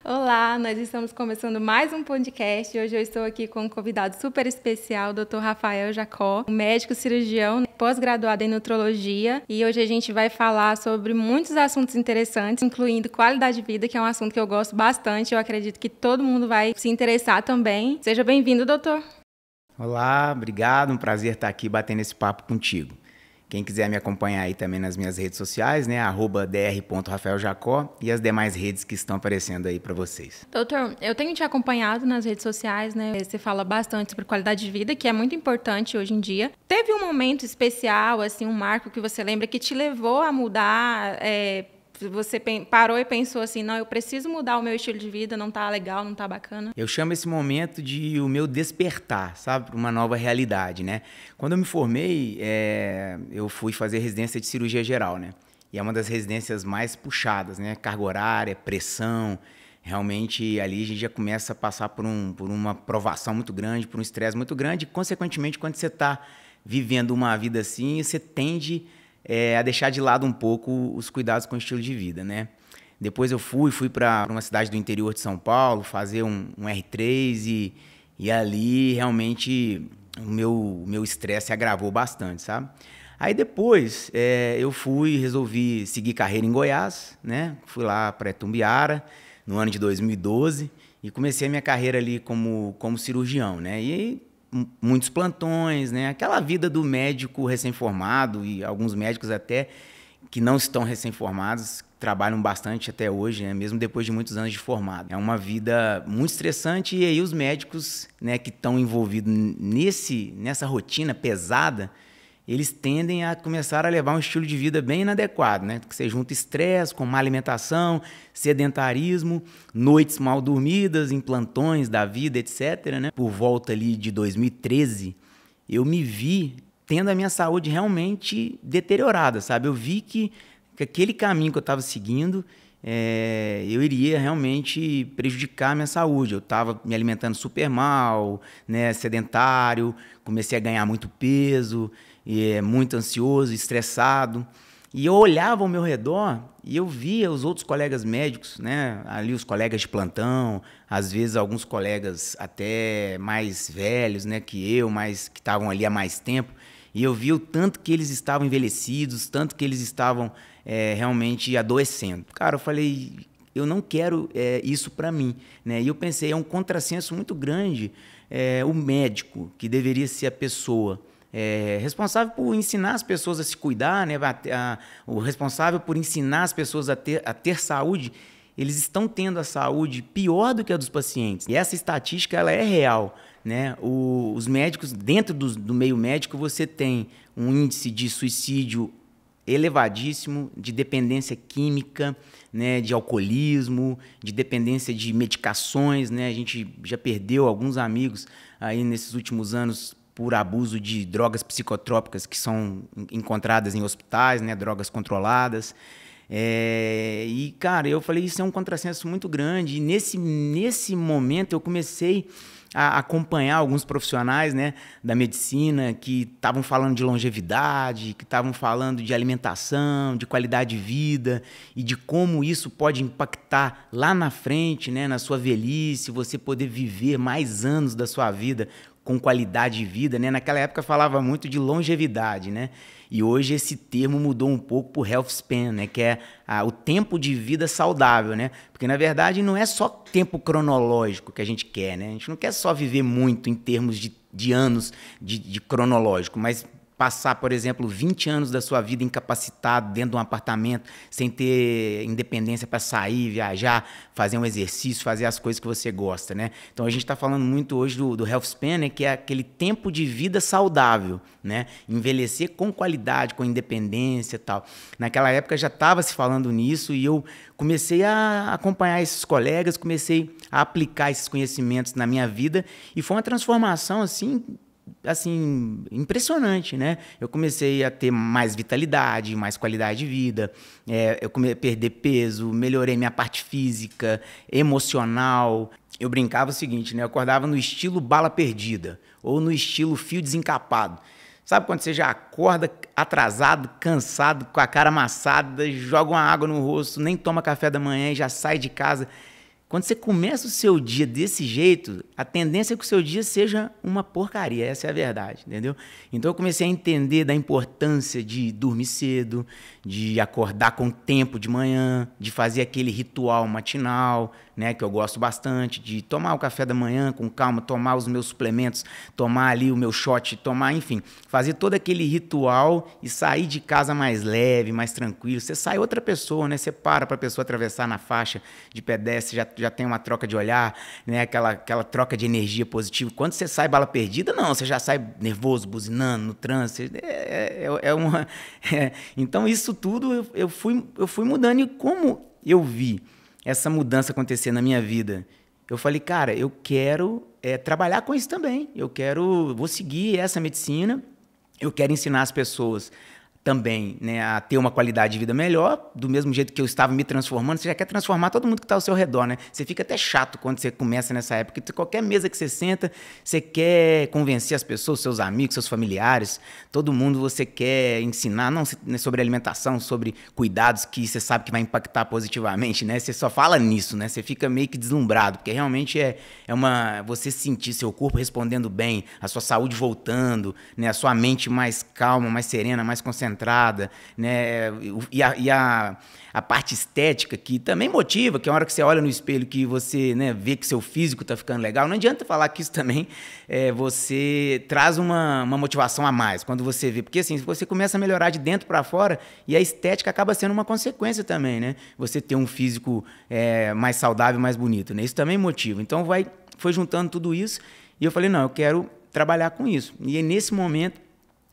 Olá, nós estamos começando mais um podcast. Hoje eu estou aqui com um convidado super especial, o Dr. Rafael Jacó, um médico cirurgião, pós-graduado em nutrologia. E hoje a gente vai falar sobre muitos assuntos interessantes, incluindo qualidade de vida, que é um assunto que eu gosto bastante. Eu acredito que todo mundo vai se interessar também. Seja bem-vindo, doutor. Olá, obrigado. Um prazer estar aqui batendo esse papo contigo. Quem quiser me acompanhar aí também nas minhas redes sociais, né? @dr.rafaeljacó e as demais redes que estão aparecendo aí para vocês. Doutor, eu tenho te acompanhado nas redes sociais, né? Você fala bastante sobre qualidade de vida, que é muito importante hoje em dia. Teve um momento especial, assim, um marco que você lembra que te levou a mudar? Você parou e pensou assim, não, eu preciso mudar o meu estilo de vida, não tá legal, não tá bacana? Eu chamo esse momento de o meu despertar, sabe? Para uma nova realidade, né? Quando eu me formei, eu fui fazer residência de cirurgia geral, né? E é uma das residências mais puxadas, né? Carga horária, pressão. Realmente, ali a gente já começa a passar por uma provação muito grande, por um estresse muito grande. E, consequentemente, quando você está vivendo uma vida assim, você tende a deixar de lado um pouco os cuidados com o estilo de vida, né? Depois eu fui para uma cidade do interior de São Paulo fazer um R3 e ali realmente o meu estresse agravou bastante, sabe? Aí depois eu resolvi seguir carreira em Goiás, né? Fui lá para Itumbiara no ano de 2012 e comecei a minha carreira ali como cirurgião, né? E muitos plantões, né? Aquela vida do médico recém-formado e alguns médicos até que não estão recém-formados, trabalham bastante até hoje, né? Mesmo depois de muitos anos de formado. É uma vida muito estressante e aí os médicos, né, que estão envolvidos nessa rotina pesada, eles tendem a começar a levar um estilo de vida bem inadequado, né? Que você junta estresse com má alimentação, sedentarismo, noites mal dormidas, em plantões da vida, etc., né? Por volta ali de 2013, eu me vi tendo a minha saúde realmente deteriorada, sabe? Eu vi que aquele caminho que eu estava seguindo, eu iria realmente prejudicar a minha saúde. Eu estava me alimentando super mal, né? Sedentário, comecei a ganhar muito peso, muito ansioso, estressado. E eu olhava ao meu redor e eu via os outros colegas médicos, né? Ali os colegas de plantão, às vezes alguns colegas até mais velhos, né, que eu, mas que estavam ali há mais tempo. E eu via o tanto que eles estavam envelhecidos, tanto que eles estavam realmente adoecendo. Cara, eu falei, eu não quero isso para mim, né? E eu pensei, é um contrassenso muito grande o médico, que deveria ser a pessoa responsável por ensinar as pessoas a se cuidar, né? O responsável por ensinar as pessoas a ter saúde, eles estão tendo a saúde pior do que a dos pacientes. E essa estatística ela é real, né? Os médicos, dentro do meio médico, você tem um índice de suicídio elevadíssimo, de dependência química, né? De alcoolismo, de dependência de medicações, né? A gente já perdeu alguns amigos aí nesses últimos anos por abuso de drogas psicotrópicas que são encontradas em hospitais, né? Drogas controladas. E, cara, eu falei, isso é um contrassenso muito grande. E nesse momento eu comecei a acompanhar alguns profissionais, né, da medicina que estavam falando de longevidade, que estavam falando de alimentação, de qualidade de vida e de como isso pode impactar lá na frente, né, na sua velhice, você poder viver mais anos da sua vida com qualidade de vida, né? Naquela época falava muito de longevidade, né? E hoje esse termo mudou um pouco por health span, né? Que é o tempo de vida saudável, né? Porque, na verdade, não é só tempo cronológico que a gente quer, né? A gente não quer só viver muito em termos de anos de cronológico, mas passar, por exemplo, 20 anos da sua vida incapacitado dentro de um apartamento, sem ter independência para sair, viajar, fazer um exercício, fazer as coisas que você gosta, né? Então a gente está falando muito hoje do health span, né? Que é aquele tempo de vida saudável, né? Envelhecer com qualidade, com independência e tal. Naquela época já estava se falando nisso e eu comecei a acompanhar esses colegas, comecei a aplicar esses conhecimentos na minha vida e foi uma transformação assim impressionante, né? Eu comecei a ter mais vitalidade, mais qualidade de vida, eu comecei a perder peso, melhorei minha parte física, emocional. Eu brincava o seguinte, né? Eu acordava no estilo bala perdida ou no estilo fio desencapado. Sabe quando você já acorda atrasado, cansado, com a cara amassada, joga uma água no rosto, nem toma café da manhã e já sai de casa Quando você começa o seu dia desse jeito, a tendência é que o seu dia seja uma porcaria, essa é a verdade, entendeu? Então eu comecei a entender da importância de dormir cedo, de acordar com tempo de manhã, de fazer aquele ritual matinal, né, que eu gosto bastante, de tomar o café da manhã com calma, tomar os meus suplementos, tomar ali o meu shot, tomar, enfim, fazer todo aquele ritual e sair de casa mais leve, mais tranquilo. Você sai outra pessoa, né? Você para a pessoa atravessar na faixa de pedestre, já tem uma troca de olhar, né? Aquela troca de energia positiva. Quando você sai bala perdida, não, você já sai nervoso, buzinando no trânsito. Então, isso tudo eu fui mudando. E como eu vi essa mudança acontecer na minha vida, eu falei, cara, eu quero trabalhar com isso também. Vou seguir essa medicina, eu quero ensinar as pessoas também, né, a ter uma qualidade de vida melhor, do mesmo jeito que eu estava me transformando. Você já quer transformar todo mundo que está ao seu redor, né? Você fica até chato quando você começa nessa época, porque qualquer mesa que você senta, você quer convencer as pessoas, seus amigos, seus familiares, todo mundo você quer ensinar, não sobre alimentação, sobre cuidados que você sabe que vai impactar positivamente, né? Você só fala nisso, né? Você fica meio que deslumbrado, porque realmente você sentir seu corpo respondendo bem, a sua saúde voltando, né? A sua mente mais calma, mais serena, mais concentrada, né? E a parte estética que também motiva, que é a hora que você olha no espelho que você, né, vê que seu físico está ficando legal. Não adianta falar que isso também você traz uma motivação a mais quando você vê, porque assim, você começa a melhorar de dentro para fora e a estética acaba sendo uma consequência também, né? Você ter um físico mais saudável, mais bonito, né? Isso também motiva. Então foi juntando tudo isso e eu falei, não, eu quero trabalhar com isso. E aí, nesse momento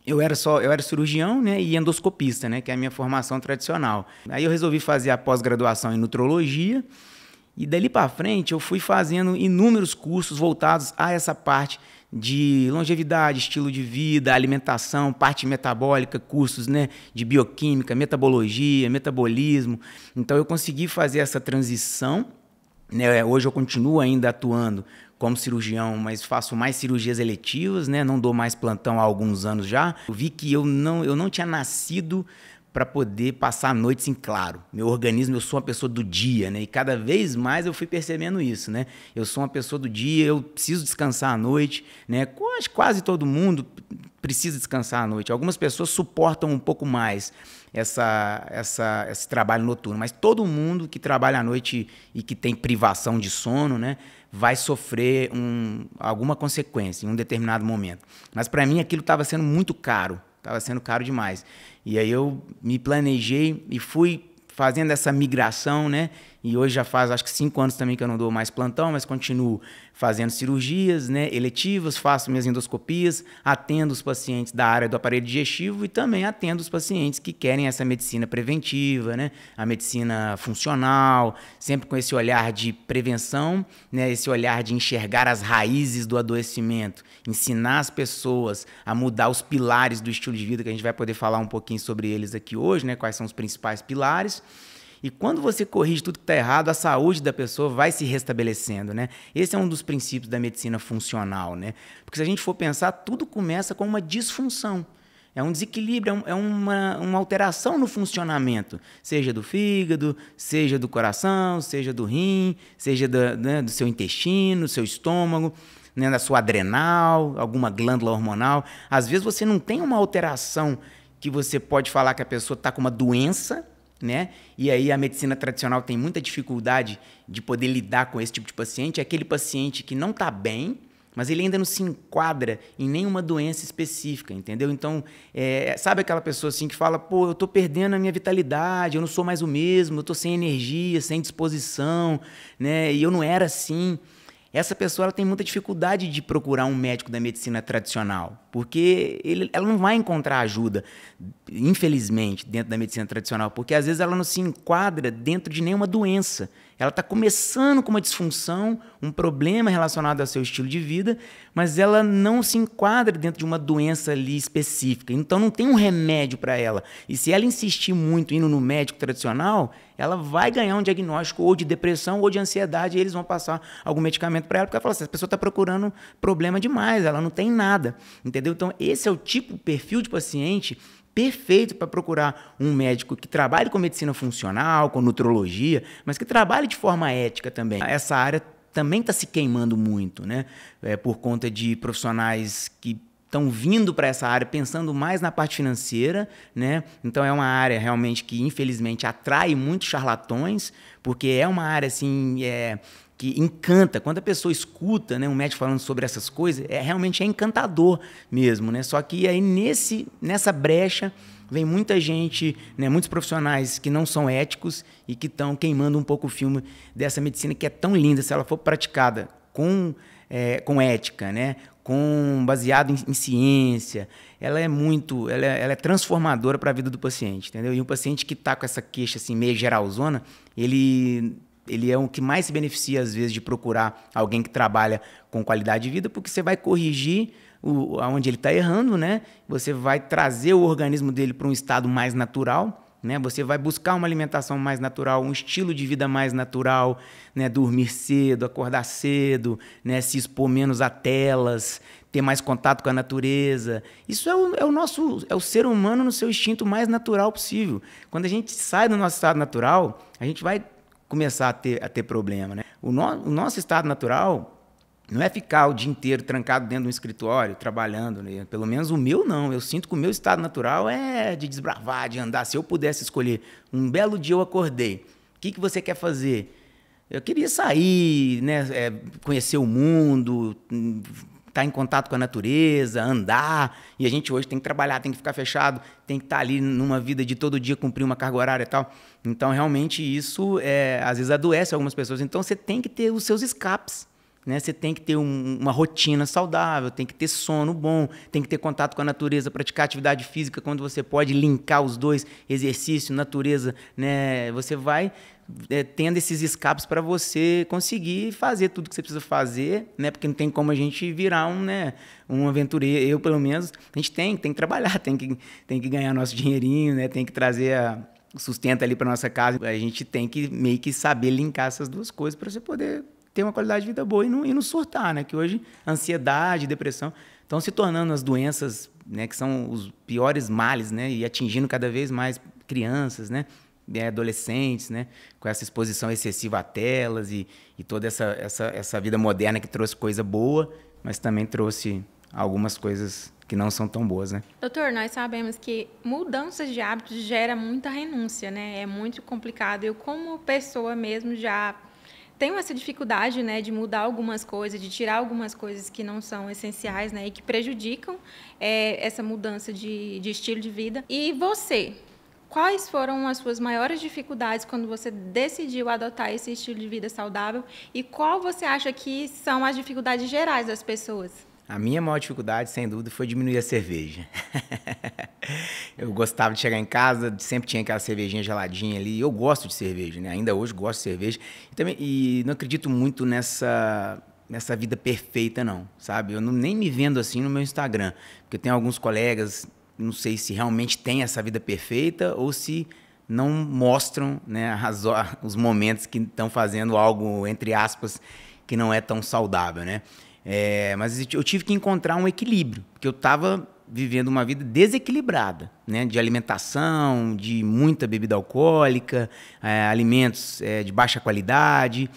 eu era cirurgião, né, e endoscopista, né, que é a minha formação tradicional. Aí eu resolvi fazer a pós-graduação em nutrologia e dali para frente eu fui fazendo inúmeros cursos voltados a essa parte de longevidade, estilo de vida, alimentação, parte metabólica, cursos, né, de bioquímica, metabologia, metabolismo. Então eu consegui fazer essa transição, né. Hoje eu continuo ainda atuando como cirurgião, mas faço mais cirurgias eletivas, né? Não dou mais plantão há alguns anos já. Eu vi que eu não tinha nascido para poder passar noites em claro. Meu organismo, eu sou uma pessoa do dia, né? E cada vez mais eu fui percebendo isso, né? Eu sou uma pessoa do dia, eu preciso descansar à noite, né? Quase todo mundo precisa descansar à noite. Algumas pessoas suportam um pouco mais esse trabalho noturno, mas todo mundo que trabalha à noite e que tem privação de sono, né, vai sofrer alguma consequência em um determinado momento. Mas para mim aquilo estava sendo muito caro, estava sendo caro demais. E aí eu me planejei e fui fazendo essa migração, né? E hoje já faz, acho que 5 anos também que eu não dou mais plantão, mas continuo fazendo cirurgias, né, eletivas, faço minhas endoscopias, atendo os pacientes da área do aparelho digestivo e também atendo os pacientes que querem essa medicina preventiva, né, a medicina funcional, sempre com esse olhar de prevenção, né, esse olhar de enxergar as raízes do adoecimento, ensinar as pessoas a mudar os pilares do estilo de vida, que a gente vai poder falar um pouquinho sobre eles aqui hoje, né, quais são os principais pilares. E quando você corrige tudo que está errado, a saúde da pessoa vai se restabelecendo, né? Esse é um dos princípios da medicina funcional, né? Porque se a gente for pensar, tudo começa com uma disfunção. É um desequilíbrio, é uma alteração no funcionamento, seja do fígado, seja do coração, seja do rim, seja do seu intestino, do seu estômago, né, da sua adrenal, alguma glândula hormonal. Às vezes você não tem uma alteração que você pode falar que a pessoa está com uma doença, né? E aí a medicina tradicional tem muita dificuldade de poder lidar com esse tipo de paciente. É aquele paciente que não está bem, mas ele ainda não se enquadra em nenhuma doença específica, entendeu? Então, sabe aquela pessoa assim que fala, pô, eu estou perdendo a minha vitalidade, eu não sou mais o mesmo, eu estou sem energia, sem disposição, né? E eu não era assim. Essa pessoa ela tem muita dificuldade de procurar um médico da medicina tradicional, porque ela não vai encontrar ajuda, infelizmente, dentro da medicina tradicional, porque às vezes ela não se enquadra dentro de nenhuma doença. Ela está começando com uma disfunção, um problema relacionado ao seu estilo de vida, mas ela não se enquadra dentro de uma doença ali específica. Então não tem um remédio para ela. E se ela insistir muito indo no médico tradicional, ela vai ganhar um diagnóstico ou de depressão ou de ansiedade e eles vão passar algum medicamento para ela, porque ela fala assim, a pessoa está procurando problema demais, ela não tem nada, entendeu? Então esse é o perfil de paciente perfeito para procurar um médico que trabalhe com medicina funcional, com nutrologia, mas que trabalhe de forma ética também. Essa área também está se queimando muito, né? Por conta de profissionais que estão vindo para essa área pensando mais na parte financeira, né? Então é uma área realmente que infelizmente atrai muitos charlatões, porque é uma área assim que encanta. Quando a pessoa escuta, né, um médico falando sobre essas coisas, realmente é encantador mesmo, né? Só que aí nessa brecha vem muita gente, né, muitos profissionais que não são éticos e que estão queimando um pouco o filme dessa medicina que é tão linda, se ela for praticada com ética, né? Baseado em ciência, ela é transformadora para a vida do paciente, entendeu? E o paciente que está com essa queixa assim, meio geralzona, ele é o que mais se beneficia, às vezes, de procurar alguém que trabalha com qualidade de vida, porque você vai corrigir onde ele está errando, né? Você vai trazer o organismo dele para um estado mais natural, né? Você vai buscar uma alimentação mais natural, um estilo de vida mais natural, né? Dormir cedo, acordar cedo, né? Se expor menos a telas, ter mais contato com a natureza. Isso é o ser humano no seu instinto mais natural possível. Quando a gente sai do nosso estado natural, a gente vai começar a ter problema, né? O nosso estado natural não é ficar o dia inteiro trancado dentro de um escritório, trabalhando, né? Pelo menos o meu não. Eu sinto que o meu estado natural é de desbravar, de andar. Se eu pudesse escolher, um belo dia eu acordei. O que você quer fazer? Eu queria sair, né? Conhecer o mundo, estar em contato com a natureza, andar. E a gente hoje tem que trabalhar, tem que ficar fechado, tem que estar ali numa vida de todo dia cumprir uma carga horária e tal. Então, realmente, isso às vezes adoece algumas pessoas. Então, você tem que ter os seus escapes, né? Você tem que ter uma rotina saudável, tem que ter sono bom, tem que ter contato com a natureza, praticar atividade física quando você pode linkar os dois, exercício, natureza, né? Você vai tendo esses escapes para você conseguir fazer tudo que você precisa fazer, né? Porque não tem como a gente virar um aventureiro. Eu, pelo menos, a gente tem que trabalhar, tem que ganhar nosso dinheirinho, né? Tem que trazer o sustento ali para nossa casa. A gente tem que meio que saber linkar essas duas coisas para você poder ter uma qualidade de vida boa e não surtar, né? Que hoje ansiedade, depressão estão se tornando as doenças, né, que são os piores males, né? E atingindo cada vez mais crianças, né? Adolescentes, né? Com essa exposição excessiva a telas e toda essa vida moderna que trouxe coisa boa, mas também trouxe algumas coisas que não são tão boas, né? Doutor, nós sabemos que mudanças de hábitos gera muita renúncia, né? É muito complicado. Eu, como pessoa mesmo, já tenho essa dificuldade, né, de mudar algumas coisas, de tirar algumas coisas que não são essenciais, né, e que prejudicam essa mudança de estilo de vida. E você, quais foram as suas maiores dificuldades quando você decidiu adotar esse estilo de vida saudável? E qual você acha que são as dificuldades gerais das pessoas? A minha maior dificuldade, sem dúvida, foi diminuir a cerveja. Eu gostava de chegar em casa, sempre tinha aquela cervejinha geladinha ali. Eu gosto de cerveja, né? Ainda hoje gosto de cerveja. E não acredito muito nessa vida perfeita, não, sabe? Eu nem me vendo assim no meu Instagram. Porque tem alguns colegas, não sei se realmente tem essa vida perfeita ou se não mostram, né, os momentos que estão fazendo algo, entre aspas, que não é tão saudável, né? Mas eu tive que encontrar um equilíbrio, porque eu estava vivendo uma vida desequilibrada, né? De alimentação, de muita bebida alcoólica, alimentos de baixa qualidade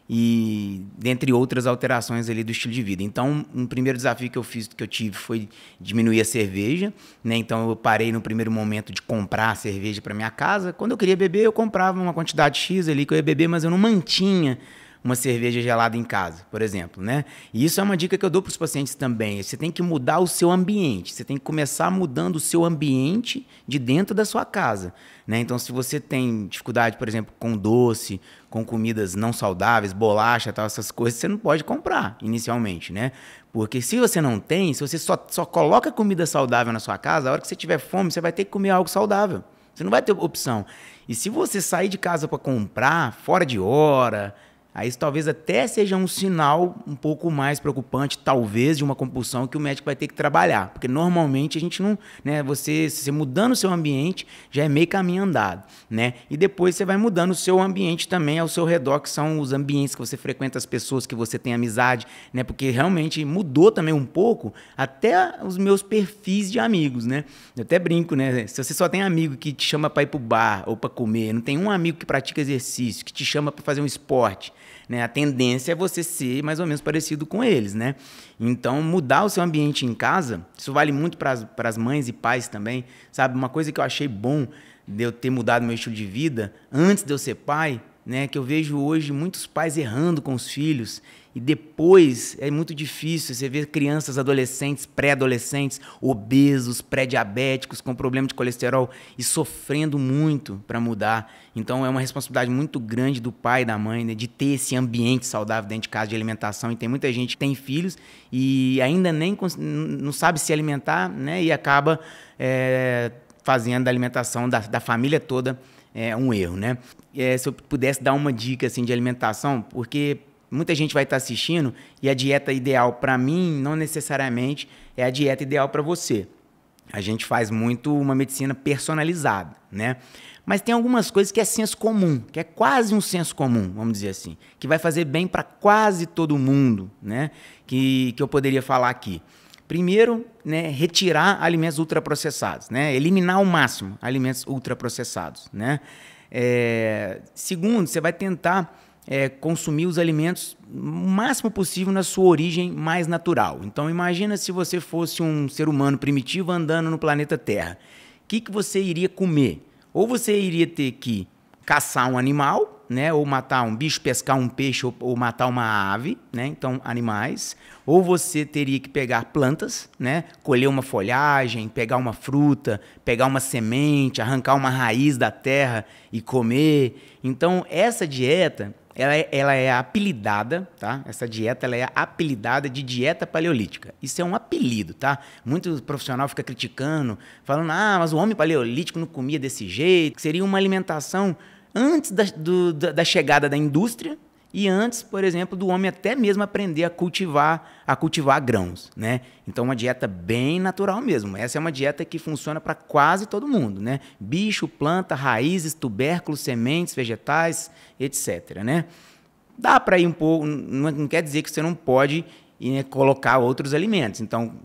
e dentre outras alterações ali do estilo de vida. Então, um primeiro desafio que eu tive foi diminuir a cerveja, né? Então, eu parei no primeiro momento de comprar cerveja para minha casa. Quando eu queria beber, eu comprava uma quantidade X ali que eu ia beber, mas eu não mantinha uma cerveja gelada em casa, por exemplo, né? E isso é uma dica que eu dou para os pacientes também. Você tem que mudar o seu ambiente. Você tem que começar mudando o seu ambiente de dentro da sua casa, né? Então, se você tem dificuldade, por exemplo, com doce, com comidas não saudáveis, bolacha, tal, essas coisas, você não pode comprar inicialmente, né? Porque se você não tem, se você só coloca comida saudável na sua casa, a hora que você tiver fome, você vai ter que comer algo saudável. Você não vai ter opção. E se você sair de casa para comprar fora de hora, Aí isso talvez até seja um sinal um pouco mais preocupante, talvez, de uma compulsão que o médico vai ter que trabalhar. Porque normalmente a gente não, né, você mudando o seu ambiente já é meio caminho andado, né? E depois você vai mudando o seu ambiente também ao seu redor, que são os ambientes que você frequenta, as pessoas que você tem amizade, né? Porque realmente mudou também um pouco até os meus perfis de amigos, né? Eu até brinco, né? Se você só tem amigo que te chama para ir pro bar ou para comer, não tem um amigo que pratica exercício, que te chama para fazer um esporte, né? A tendência é você ser mais ou menos parecido com eles, né? Então, mudar o seu ambiente em casa, isso vale muito para as mães e pais também, sabe? Uma coisa que eu achei bom de eu ter mudado meu estilo de vida antes de eu ser pai, né? Que eu vejo hoje muitos pais errando com os filhos e depois é muito difícil. Você vê crianças, adolescentes, pré-adolescentes, obesos, pré-diabéticos, com problema de colesterol e sofrendo muito para mudar. Então é uma responsabilidade muito grande do pai e da mãe, né, de ter esse ambiente saudável dentro de casa de alimentação. E tem muita gente que tem filhos e ainda nem não sabe se alimentar, né, e acaba fazendo da alimentação da família toda um erro, né? Se eu pudesse dar uma dica assim, de alimentação, porque muita gente vai estar assistindo e a dieta ideal para mim não necessariamente é a dieta ideal para você. A gente faz muito uma medicina personalizada, né? Mas tem algumas coisas que é senso comum, que é quase um senso comum, vamos dizer assim, que vai fazer bem para quase todo mundo, né? Que eu poderia falar aqui. Primeiro, né, retirar alimentos ultraprocessados, né? Eliminar ao máximo alimentos ultraprocessados, né? Segundo, você vai tentar consumir os alimentos o máximo possível na sua origem mais natural. Então, imagina se você fosse um ser humano primitivo andando no planeta Terra. O que você iria comer? Ou você iria ter que caçar um animal, né? Ou matar um bicho, pescar um peixe ou matar uma ave, né? Então, animais. Ou você teria que pegar plantas, né? Colher uma folhagem, pegar uma fruta, pegar uma semente, arrancar uma raiz da terra e comer. Então, essa dieta, ela é apelidada, tá? Essa dieta ela é apelidada de dieta paleolítica. Isso é um apelido, tá? Muito profissional fica criticando, falando, mas o homem paleolítico não comia desse jeito. Seria uma alimentação antes da chegada da indústria e antes, por exemplo, do homem até mesmo aprender a cultivar grãos, né? Então, uma dieta bem natural mesmo. Essa é uma dieta que funciona para quase todo mundo, né? Bicho, planta, raízes, tubérculos, sementes, vegetais, etc, né? Dá para ir um pouco, não quer dizer que você não pode colocar outros alimentos. Então,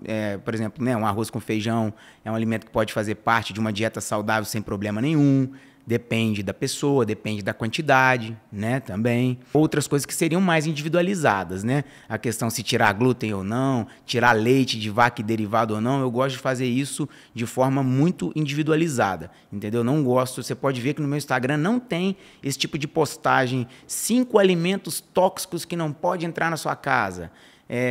por exemplo, né, um arroz com feijão é um alimento que pode fazer parte de uma dieta saudável sem problema nenhum. Depende da pessoa, depende da quantidade, né, também. Outras coisas que seriam mais individualizadas, né? A questão se tirar glúten ou não, tirar leite de vaca e derivado ou não, eu gosto de fazer isso de forma muito individualizada, entendeu? Não gosto, você pode ver que no meu Instagram não tem esse tipo de postagem, 5 alimentos tóxicos que não pode entrar na sua casa.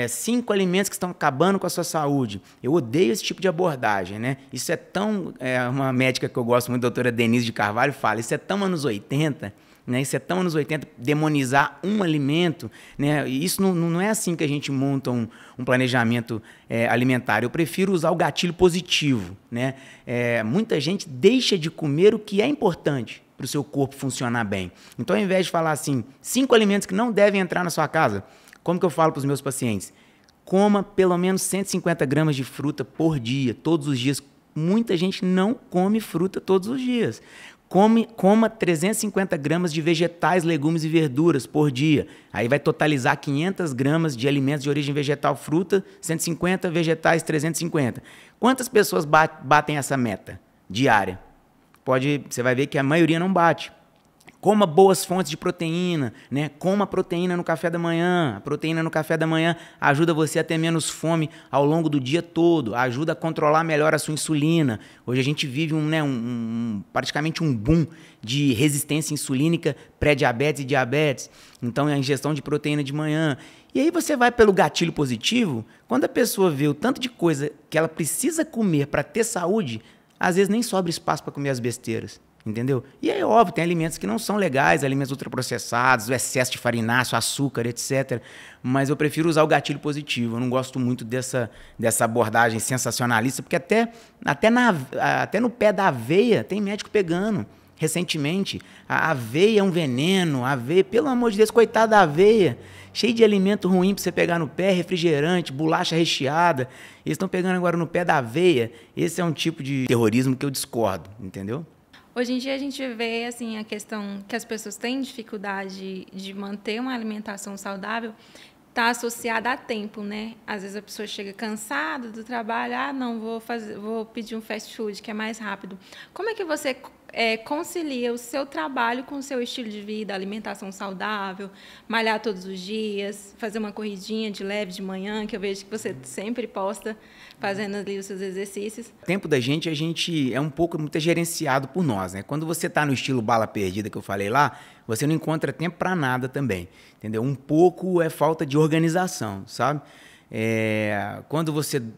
5 alimentos que estão acabando com a sua saúde. Eu odeio esse tipo de abordagem, né? Isso é tão... uma médica que eu gosto muito, a doutora Denise de Carvalho, fala, isso é tão anos 80, né? Isso é tão anos 80, demonizar um alimento, né? E isso não é assim que a gente monta um planejamento alimentar. Eu prefiro usar o gatilho positivo, né? Muita gente deixa de comer o que é importante para o seu corpo funcionar bem. Então, ao invés de falar assim, 5 alimentos que não devem entrar na sua casa, como que eu falo para os meus pacientes? Coma pelo menos 150 gramas de fruta por dia, todos os dias. Muita gente não come fruta todos os dias. Coma 350 gramas de vegetais, legumes e verduras por dia. Aí vai totalizar 500 gramas de alimentos de origem vegetal, fruta, 150, vegetais, 350. Quantas pessoas batem essa meta diária? Você vai ver que a maioria não bate. Coma boas fontes de proteína, né? Coma proteína no café da manhã. A proteína no café da manhã ajuda você a ter menos fome ao longo do dia todo, ajuda a controlar melhor a sua insulina. Hoje a gente vive praticamente um boom de resistência insulínica, pré-diabetes e diabetes. Então, a ingestão de proteína de manhã. E aí você vai pelo gatilho positivo, quando a pessoa vê o tanto de coisa que ela precisa comer para ter saúde, às vezes nem sobra espaço para comer as besteiras. Entendeu? E é óbvio, tem alimentos que não são legais, alimentos ultraprocessados, o excesso de farináceo, açúcar, etc. Mas eu prefiro usar o gatilho positivo. Eu não gosto muito dessa abordagem sensacionalista, porque até no pé da aveia tem médico pegando. Recentemente, a aveia é um veneno, a aveia, pelo amor de Deus, coitada da aveia, cheio de alimento ruim para você pegar no pé, refrigerante, bolacha recheada. Eles estão pegando agora no pé da aveia. Esse é um tipo de terrorismo que eu discordo, entendeu? Hoje em dia a gente vê assim a questão que as pessoas têm dificuldade de manter uma alimentação saudável está associada a tempo, né? Às vezes a pessoa chega cansada do trabalho, não, vou pedir um fast food que é mais rápido. Como é que você concilia o seu trabalho com o seu estilo de vida, alimentação saudável, malhar todos os dias, fazer uma corridinha de leve de manhã, que eu vejo que você sempre posta fazendo ali os seus exercícios? O tempo da gente é um pouco muito gerenciado por nós, né? Quando você está no estilo bala perdida que eu falei lá, você não encontra tempo para nada também, entendeu? Um pouco é falta de organização, sabe?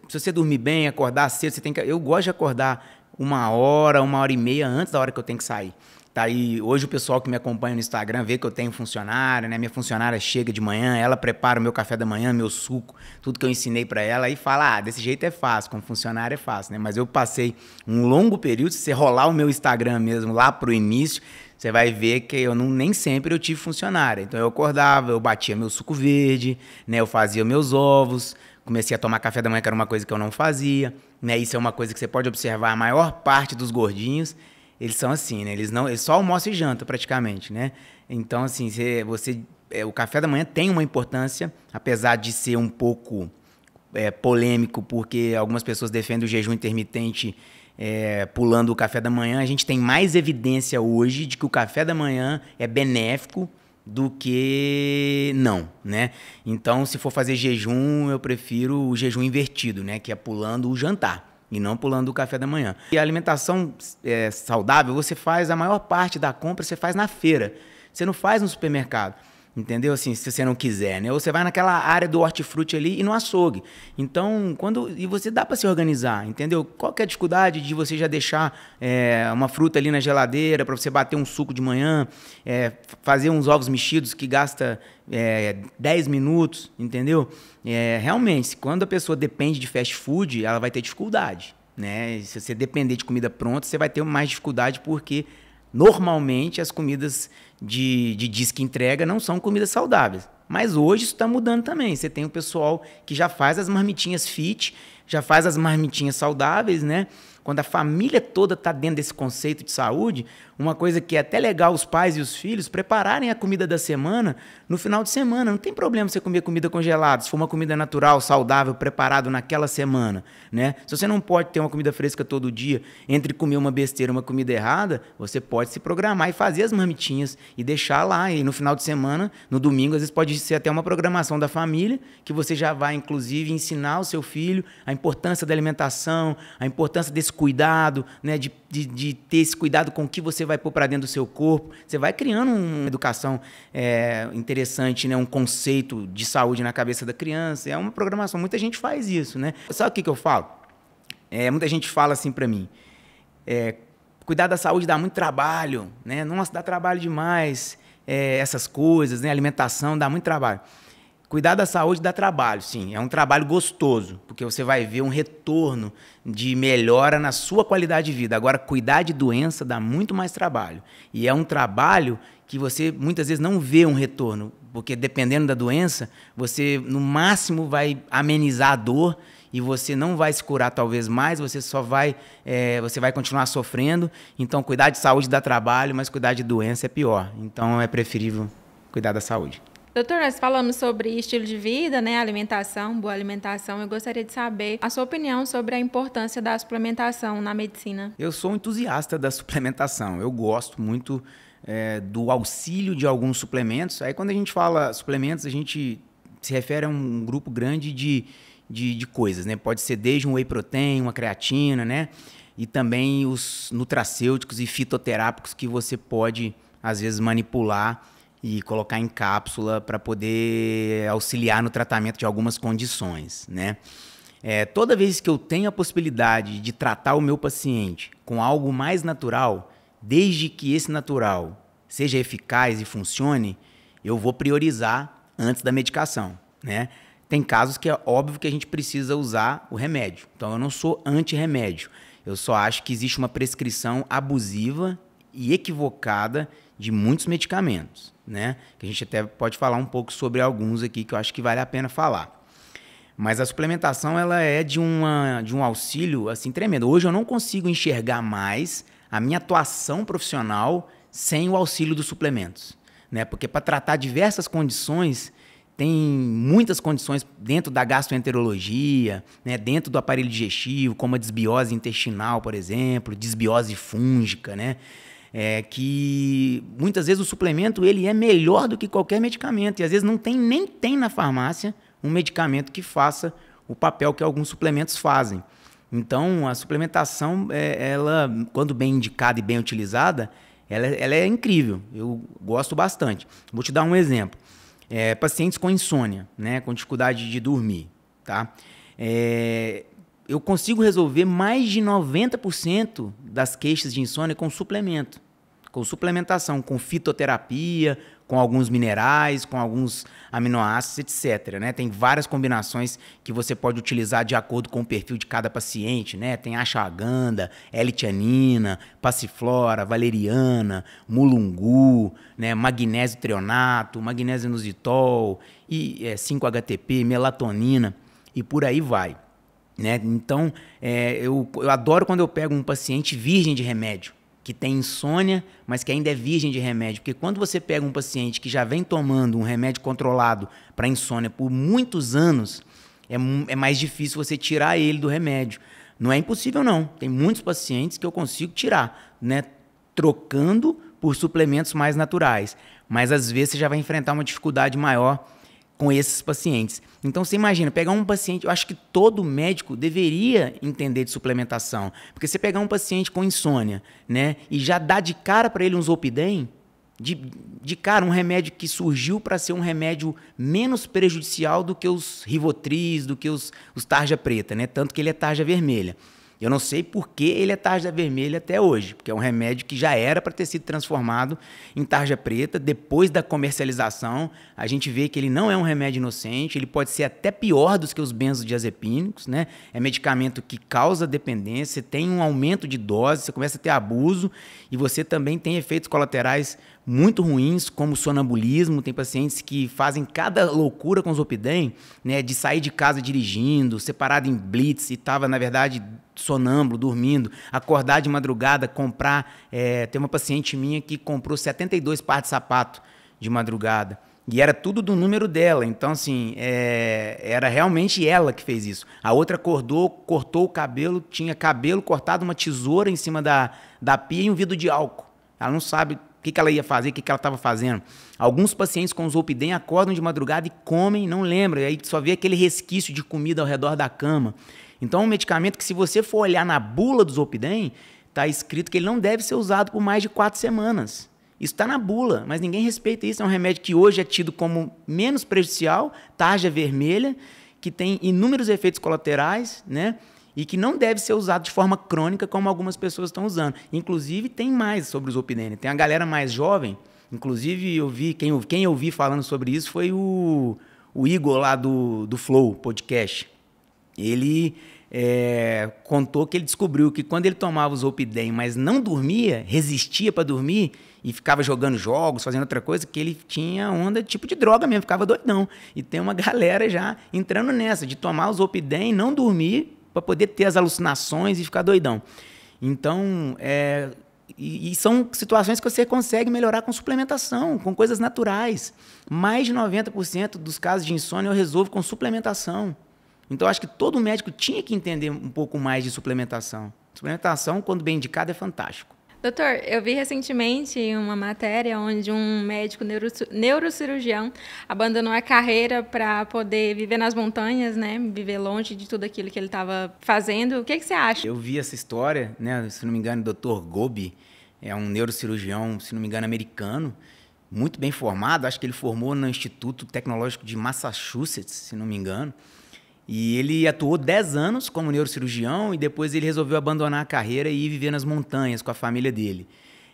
Se você dormir bem, acordar cedo, eu gosto de acordar 1 hora e meia antes da hora que eu tenho que sair. Tá aí, hoje o pessoal que me acompanha no Instagram vê que eu tenho funcionária, né? Minha funcionária chega de manhã, ela prepara o meu café da manhã, meu suco, tudo que eu ensinei para ela e fala, desse jeito é fácil, como funcionária é fácil, né? Mas eu passei um longo período, se você rolar o meu Instagram mesmo lá pro início, você vai ver que nem sempre eu tive funcionária. Então eu acordava, eu batia meu suco verde, né? Eu fazia meus ovos, comecei a tomar café da manhã, que era uma coisa que eu não fazia, né? Isso é uma coisa que você pode observar, a maior parte dos gordinhos, eles são assim, né? Eles só almoçam e jantam praticamente, né? Então, assim, o café da manhã tem uma importância, apesar de ser um pouco polêmico, porque algumas pessoas defendem o jejum intermitente pulando o café da manhã. A gente tem mais evidência hoje de que o café da manhã é benéfico do que não, né? Então, se for fazer jejum, eu prefiro o jejum invertido, né? Que é pulando o jantar e não pulando o café da manhã. E a alimentação saudável, você faz a maior parte da compra, você faz na feira. Você não faz no supermercado. Entendeu? Assim, se você não quiser, né? Ou você vai naquela área do hortifruti ali e no açougue. Então, e você dá para se organizar, entendeu? Qual que é a dificuldade de você já deixar uma fruta ali na geladeira para você bater um suco de manhã, fazer uns ovos mexidos que gasta 10 minutos, entendeu? Realmente, quando a pessoa depende de fast food, ela vai ter dificuldade, né? Se você depender de comida pronta, você vai ter mais dificuldade porque normalmente as comidas de disque entrega não são comidas saudáveis. Mas hoje isso está mudando também. Você tem o pessoal que já faz as marmitinhas fit, já faz as marmitinhas saudáveis, né? Quando a família toda está dentro desse conceito de saúde, uma coisa que é até legal os pais e os filhos prepararem a comida da semana no final de semana. Não tem problema você comer comida congelada, se for uma comida natural, saudável, preparado naquela semana, né? Se você não pode ter uma comida fresca todo dia, entre comer uma besteira e uma comida errada, você pode se programar e fazer as marmitinhas e deixar lá. E no final de semana, no domingo, às vezes pode ser até uma programação da família, que você já vai, inclusive, ensinar o seu filho a importância da alimentação, a importância desse cuidado, né, de ter esse cuidado com o que você vai pôr para dentro do seu corpo. Você vai criando uma educação interessante, né, um conceito de saúde na cabeça da criança. É uma programação. Muita gente faz isso, né? Sabe o que eu falo? Muita gente fala assim para mim, cuidar da saúde dá muito trabalho, né? Nossa, dá trabalho demais, essas coisas, né? Alimentação dá muito trabalho. Cuidar da saúde dá trabalho, sim. É um trabalho gostoso, porque você vai ver um retorno de melhora na sua qualidade de vida. Agora, cuidar de doença dá muito mais trabalho. E é um trabalho que você muitas vezes não vê um retorno, porque dependendo da doença, você no máximo vai amenizar a dor e você não vai se curar talvez mais, você vai continuar sofrendo. Então, cuidar de saúde dá trabalho, mas cuidar de doença é pior. Então, é preferível cuidar da saúde. Doutor, nós falamos sobre estilo de vida, né, alimentação, boa alimentação. Eu gostaria de saber a sua opinião sobre a importância da suplementação na medicina. Eu sou um entusiasta da suplementação. Eu gosto muito do auxílio de alguns suplementos. Aí, quando a gente fala suplementos, a gente se refere a um grupo grande de coisas, né? Pode ser desde um whey protein, uma creatina, né? E também os nutracêuticos e fitoterápicos que você pode, às vezes, manipular e colocar em cápsula para poder auxiliar no tratamento de algumas condições, né? Toda vez que eu tenho a possibilidade de tratar o meu paciente com algo mais natural, desde que esse natural seja eficaz e funcione, eu vou priorizar antes da medicação, né? Tem casos que é óbvio que a gente precisa usar o remédio. Então, eu não sou anti-remédio. Eu só acho que existe uma prescrição abusiva e equivocada de muitos medicamentos, né? Que a gente até pode falar um pouco sobre alguns aqui que eu acho que vale a pena falar. Mas a suplementação ela é de um auxílio assim tremendo. Hoje eu não consigo enxergar mais a minha atuação profissional sem o auxílio dos suplementos, né? Porque para tratar diversas condições, tem muitas condições dentro da gastroenterologia, né? Dentro do aparelho digestivo, como a desbiose intestinal, por exemplo, desbiose fúngica, né? Que muitas vezes o suplemento ele é melhor do que qualquer medicamento e às vezes nem tem na farmácia um medicamento que faça o papel que alguns suplementos fazem. Então, a suplementação, ela, quando bem indicada e bem utilizada, ela é incrível. Eu gosto bastante. Vou te dar um exemplo. Pacientes com insônia, né, com dificuldade de dormir, tá? Eu consigo resolver mais de 90% das queixas de insônia com suplemento, com suplementação, com fitoterapia, com alguns minerais, com alguns aminoácidos, etc., né? Tem várias combinações que você pode utilizar de acordo com o perfil de cada paciente, né? Tem ashwagandha, L-tianina, passiflora, valeriana, mulungu, né? Magnésio treonato, magnésio inositol, e 5-HTP, melatonina e por aí vai, né? Então, eu adoro quando eu pego um paciente virgem de remédio, que tem insônia, mas que ainda é virgem de remédio. Porque quando você pega um paciente que já vem tomando um remédio controlado para insônia por muitos anos, é mais difícil você tirar ele do remédio. Não é impossível, não. Tem muitos pacientes que eu consigo tirar, né? Trocando por suplementos mais naturais. Mas, às vezes, você já vai enfrentar uma dificuldade maior com esses pacientes. Então, você imagina, pegar um paciente... Eu acho que todo médico deveria entender de suplementação. Porque você pegar um paciente com insônia, né, e já dá de cara para ele um Zolpidem, de cara, um remédio que surgiu para ser um remédio menos prejudicial do que os Rivotris, do que os tarja preta, né? Tanto que ele é tarja vermelha. Eu não sei por que ele é tarja vermelha até hoje, porque é um remédio que já era para ter sido transformado em tarja preta. Depois da comercialização, a gente vê que ele não é um remédio inocente, ele pode ser até pior do que os benzodiazepínicos, né? É medicamento que causa dependência, tem um aumento de dose, você começa a ter abuso e você também tem efeitos colaterais muito ruins, como sonambulismo. Tem pacientes que fazem cada loucura com Zolpidem, né, de sair de casa dirigindo, separado em blitz e estava, na verdade, sonâmbulo, dormindo, acordar de madrugada, comprar... tem uma paciente minha que comprou 72 pares de sapato de madrugada. E era tudo do número dela. Então, assim, era realmente ela que fez isso. A outra acordou, cortou o cabelo, tinha cabelo cortado, uma tesoura em cima da pia e um vidro de álcool. Ela não sabe o que ela ia fazer, o que ela estava fazendo. Alguns pacientes com Zolpidem acordam de madrugada e comem, não lembram. E aí só vê aquele resquício de comida ao redor da cama. Então, é um medicamento que, se você for olhar na bula do Zolpidem, está escrito que ele não deve ser usado por mais de 4 semanas. Isso está na bula, mas ninguém respeita isso. É um remédio que hoje é tido como menos prejudicial, tarja vermelha, que tem inúmeros efeitos colaterais, né? E que não deve ser usado de forma crônica como algumas pessoas estão usando. Inclusive, tem mais sobre o Zolpidem. Tem a galera mais jovem, inclusive quem eu vi falando sobre isso foi o Igor lá do Flow Podcast. Ele contou que ele descobriu que quando ele tomava o Zolpidem, mas não dormia, resistia para dormir e ficava jogando jogos, fazendo outra coisa, que ele tinha onda tipo de droga mesmo, ficava doidão. E tem uma galera já entrando nessa, de tomar o Zolpidem e não dormir para poder ter as alucinações e ficar doidão. Então, e são situações que você consegue melhorar com suplementação, com coisas naturais. Mais de 90% dos casos de insônia eu resolvo com suplementação. Então, acho que todo médico tinha que entender um pouco mais de suplementação. Suplementação, quando bem indicada, é fantástico. Doutor, eu vi recentemente uma matéria onde um médico neurocirurgião abandonou a carreira para poder viver nas montanhas, né? Viver longe de tudo aquilo que ele estava fazendo. O que você acha? Eu vi essa história, né? Se não me engano, o Dr. Gobi é um neurocirurgião, se não me engano, americano, muito bem formado. Acho que ele formou no Instituto Tecnológico de Massachusetts, se não me engano. E ele atuou 10 anos como neurocirurgião e depois ele resolveu abandonar a carreira e ir viver nas montanhas com a família dele.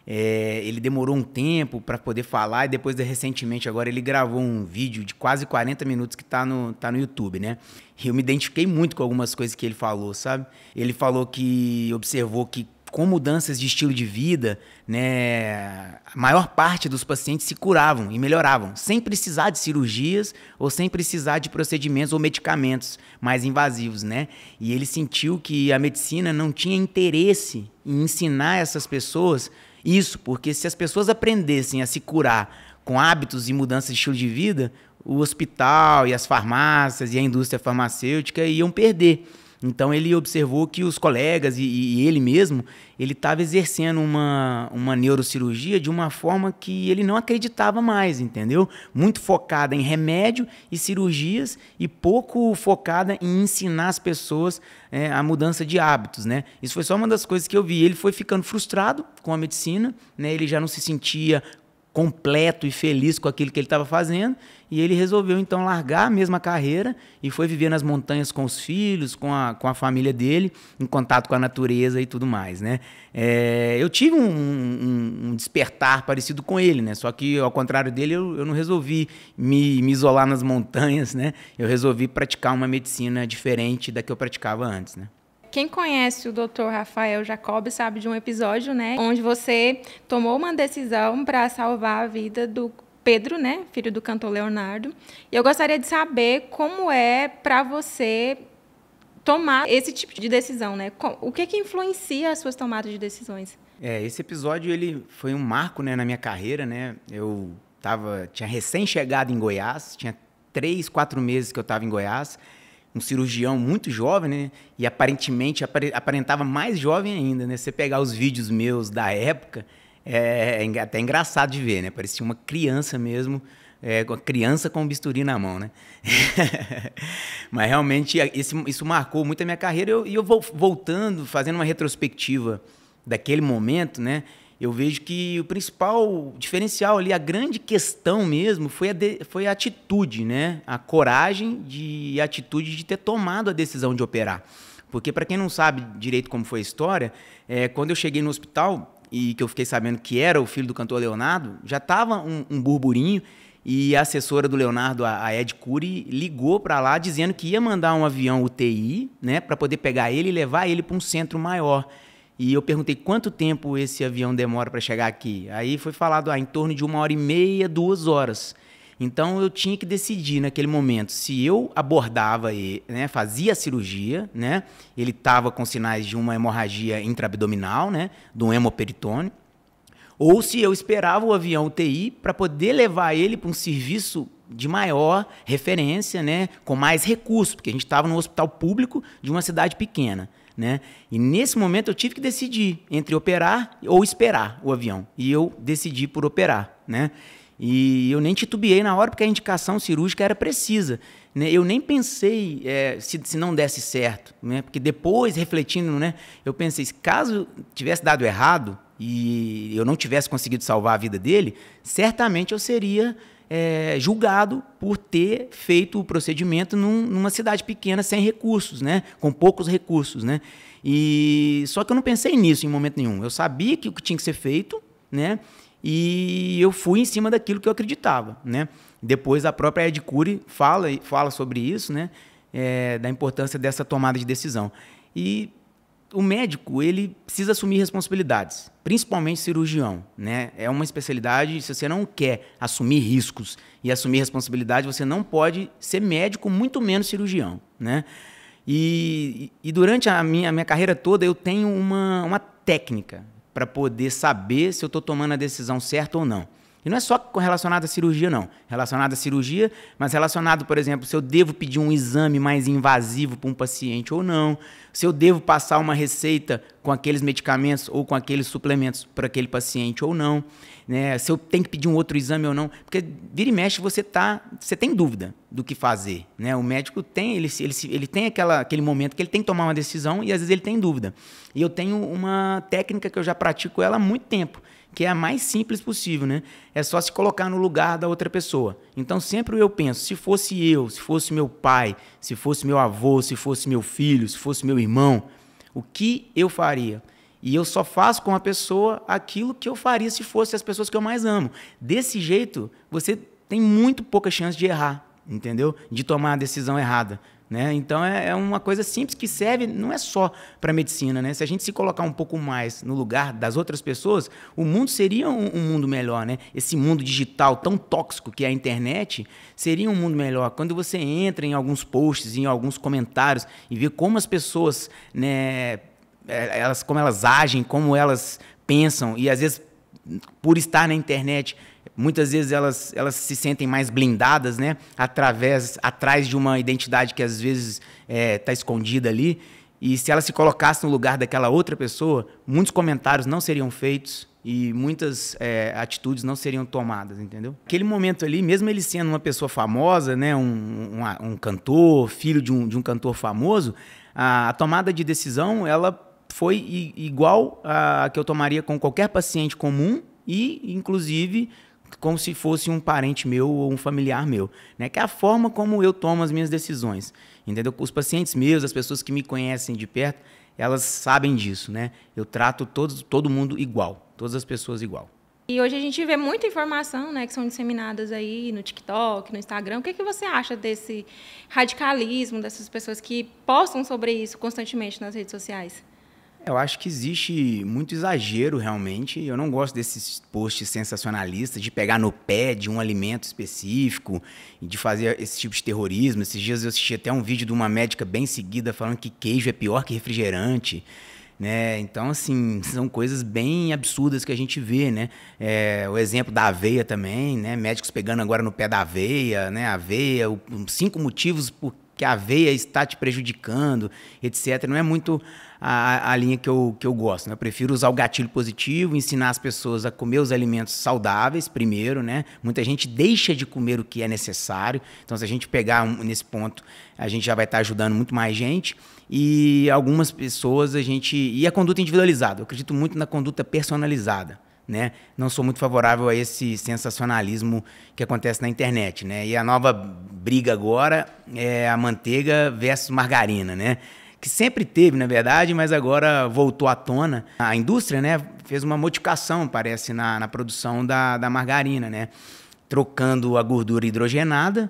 Ele demorou um tempo para poder falar e depois, recentemente, agora ele gravou um vídeo de quase 40 minutos que tá no YouTube, né? E eu me identifiquei muito com algumas coisas que ele falou, sabe? Ele falou que observou que com mudanças de estilo de vida, né, a maior parte dos pacientes se curavam e melhoravam, sem precisar de cirurgias ou sem precisar de procedimentos ou medicamentos mais invasivos, né? E ele sentiu que a medicina não tinha interesse em ensinar essas pessoas isso, porque se as pessoas aprendessem a se curar com hábitos e mudanças de estilo de vida, o hospital e as farmácias e a indústria farmacêutica iam perder. Então ele observou que os colegas e ele mesmo, ele estava exercendo uma neurocirurgia de uma forma que ele não acreditava mais, entendeu? Muito focada em remédio e cirurgias e pouco focada em ensinar as pessoas a mudança de hábitos, né? Isso foi só uma das coisas que eu vi. Ele foi ficando frustrado com a medicina, né? Ele já não se sentia completo e feliz com aquilo que ele estava fazendo, e ele resolveu então largar a mesma carreira e foi viver nas montanhas com os filhos, com a família dele, em contato com a natureza e tudo mais, né? Eu tive um despertar parecido com ele, né? Só que ao contrário dele eu não resolvi me isolar nas montanhas, né? Eu resolvi praticar uma medicina diferente da que eu praticava antes, né? Quem conhece o Dr. Rafael Jacob sabe de um episódio, né, onde você tomou uma decisão para salvar a vida do Pedro, né, filho do cantor Leonardo. E eu gostaria de saber como é para você tomar esse tipo de decisão, né? O que influencia as suas tomadas de decisões? Esse episódio ele foi um marco, né, na minha carreira, né? Eu tinha recém-chegado em Goiás, tinha 3, 4 meses que eu estava em Goiás. Um cirurgião muito jovem, né? E aparentemente aparentava mais jovem ainda, né? Você pegar os vídeos meus da época, é até engraçado de ver, né? Parecia uma criança mesmo, uma criança com um bisturi na mão, né? Mas realmente isso marcou muito a minha carreira. E eu voltando, fazendo uma retrospectiva daquele momento, né? Eu vejo que o principal diferencial ali, a grande questão mesmo, foi a atitude, né? A coragem e a atitude de ter tomado a decisão de operar. Porque, para quem não sabe direito como foi a história, quando eu cheguei no hospital e que eu fiquei sabendo que era o filho do cantor Leonardo, já estava um burburinho e a assessora do Leonardo, a Ed Cury, ligou para lá dizendo que ia mandar um avião UTI, né, para poder pegar ele e levar ele para um centro maior. E eu perguntei quanto tempo esse avião demora para chegar aqui. Aí foi falado em torno de 1h30, 2 horas. Então eu tinha que decidir naquele momento se eu abordava ele, né, fazia a cirurgia, né, ele estava com sinais de uma hemorragia intraabdominal, né, de um hemoperitônio, ou se eu esperava o avião UTI para poder levar ele para um serviço de maior referência, né, com mais recursos, porque a gente estava no hospital público de uma cidade pequena. Né? E nesse momento eu tive que decidir entre operar ou esperar o avião. E eu decidi por operar, né? E eu nem titubeei na hora, porque a indicação cirúrgica era precisa, né? Eu nem pensei se não desse certo, né? Porque depois, refletindo, né, eu pensei, caso tivesse dado errado e eu não tivesse conseguido salvar a vida dele, certamente eu seria julgado por ter feito o procedimento numa cidade pequena, sem recursos, né? Com poucos recursos, né? Só que eu não pensei nisso em momento nenhum. Eu sabia que o que tinha que ser feito, né? E eu fui em cima daquilo que eu acreditava, né? Depois a própria Ed Cury fala sobre isso, né? Da importância dessa tomada de decisão. E o médico, ele precisa assumir responsabilidades, principalmente cirurgião, né? É uma especialidade, se você não quer assumir riscos e assumir responsabilidade, você não pode ser médico, muito menos cirurgião, né? E durante a minha carreira toda, eu tenho uma técnica para poder saber se eu estou tomando a decisão certa ou não. E não é só relacionado à cirurgia, não. Relacionado à cirurgia, mas relacionado, por exemplo, se eu devo pedir um exame mais invasivo para um paciente ou não, se eu devo passar uma receita com aqueles medicamentos ou com aqueles suplementos para aquele paciente ou não, né? Se eu tenho que pedir um outro exame ou não, porque vira e mexe você tem dúvida do que fazer, né? O médico tem, ele tem aquele momento que ele tem que tomar uma decisão e às vezes ele tem dúvida. E eu tenho uma técnica que eu já pratico ela há muito tempo, que é a mais simples possível, né? É só se colocar no lugar da outra pessoa. Então, sempre eu penso, se fosse eu, se fosse meu pai, se fosse meu avô, se fosse meu filho, se fosse meu irmão, o que eu faria? E eu só faço com a pessoa aquilo que eu faria se fosse as pessoas que eu mais amo. Desse jeito, você tem muito pouca chance de errar, entendeu? De tomar a decisão errada. né? Então é uma coisa simples que serve, não é só para a medicina, né? Se a gente se colocar um pouco mais no lugar das outras pessoas, o mundo seria um mundo melhor, né? Esse mundo digital tão tóxico que é a internet seria um mundo melhor. Quando você entra em alguns posts, em alguns comentários e vê como as pessoas, né, como elas agem, como elas pensam, e às vezes por estar na internet, muitas vezes elas se sentem mais blindadas, né? Atrás de uma identidade que às vezes está escondida ali. E se ela se colocasse no lugar daquela outra pessoa, muitos comentários não seriam feitos e muitas atitudes não seriam tomadas, entendeu? Aquele momento ali, mesmo ele sendo uma pessoa famosa, né? Um cantor, filho de um cantor famoso, a tomada de decisão ela foi igual a que eu tomaria com qualquer paciente comum e, inclusive, como se fosse um parente meu ou um familiar meu, né? Que é a forma como eu tomo as minhas decisões, entendeu? Os pacientes meus, as pessoas que me conhecem de perto, elas sabem disso, né? Eu trato todo mundo igual, todas as pessoas igual. E hoje a gente vê muita informação, né, que são disseminadas aí no TikTok, no Instagram. O que você acha desse radicalismo, dessas pessoas que postam sobre isso constantemente nas redes sociais? Eu acho que existe muito exagero, realmente. Eu não gosto desses posts sensacionalistas, de pegar no pé de um alimento específico e de fazer esse tipo de terrorismo. Esses dias eu assisti até um vídeo de uma médica bem seguida falando que queijo é pior que refrigerante, né? Então, assim, são coisas bem absurdas que a gente vê, né? O exemplo da aveia também, né? Médicos pegando agora no pé da aveia, né? Aveia, 5 motivos por que a aveia está te prejudicando, etc. Não é muito a linha que eu gosto, né? Eu prefiro usar o gatilho positivo, ensinar as pessoas a comer os alimentos saudáveis primeiro, né? Muita gente deixa de comer o que é necessário. Então, se a gente pegar nesse ponto, a gente já vai estar ajudando muito mais gente. E algumas pessoas E a conduta individualizada. Eu acredito muito na conduta personalizada, né? Não sou muito favorável a esse sensacionalismo que acontece na internet, né? E a nova briga agora é a manteiga versus margarina, né? Que sempre teve, na verdade, mas agora voltou à tona. A indústria, né, fez uma modificação, parece, na produção da margarina, né? Trocando a gordura hidrogenada,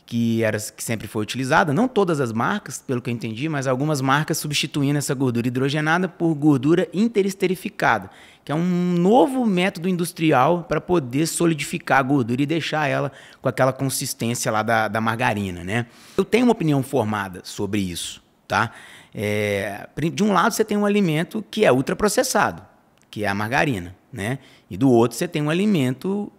que sempre foi utilizada, não todas as marcas, pelo que eu entendi, mas algumas marcas substituindo essa gordura hidrogenada por gordura interesterificada, que é um novo método industrial para poder solidificar a gordura e deixar ela com aquela consistência lá da margarina, né? Eu tenho uma opinião formada sobre isso, tá? De um lado você tem um alimento que é ultraprocessado, que é a margarina, né? E do outro você tem um alimento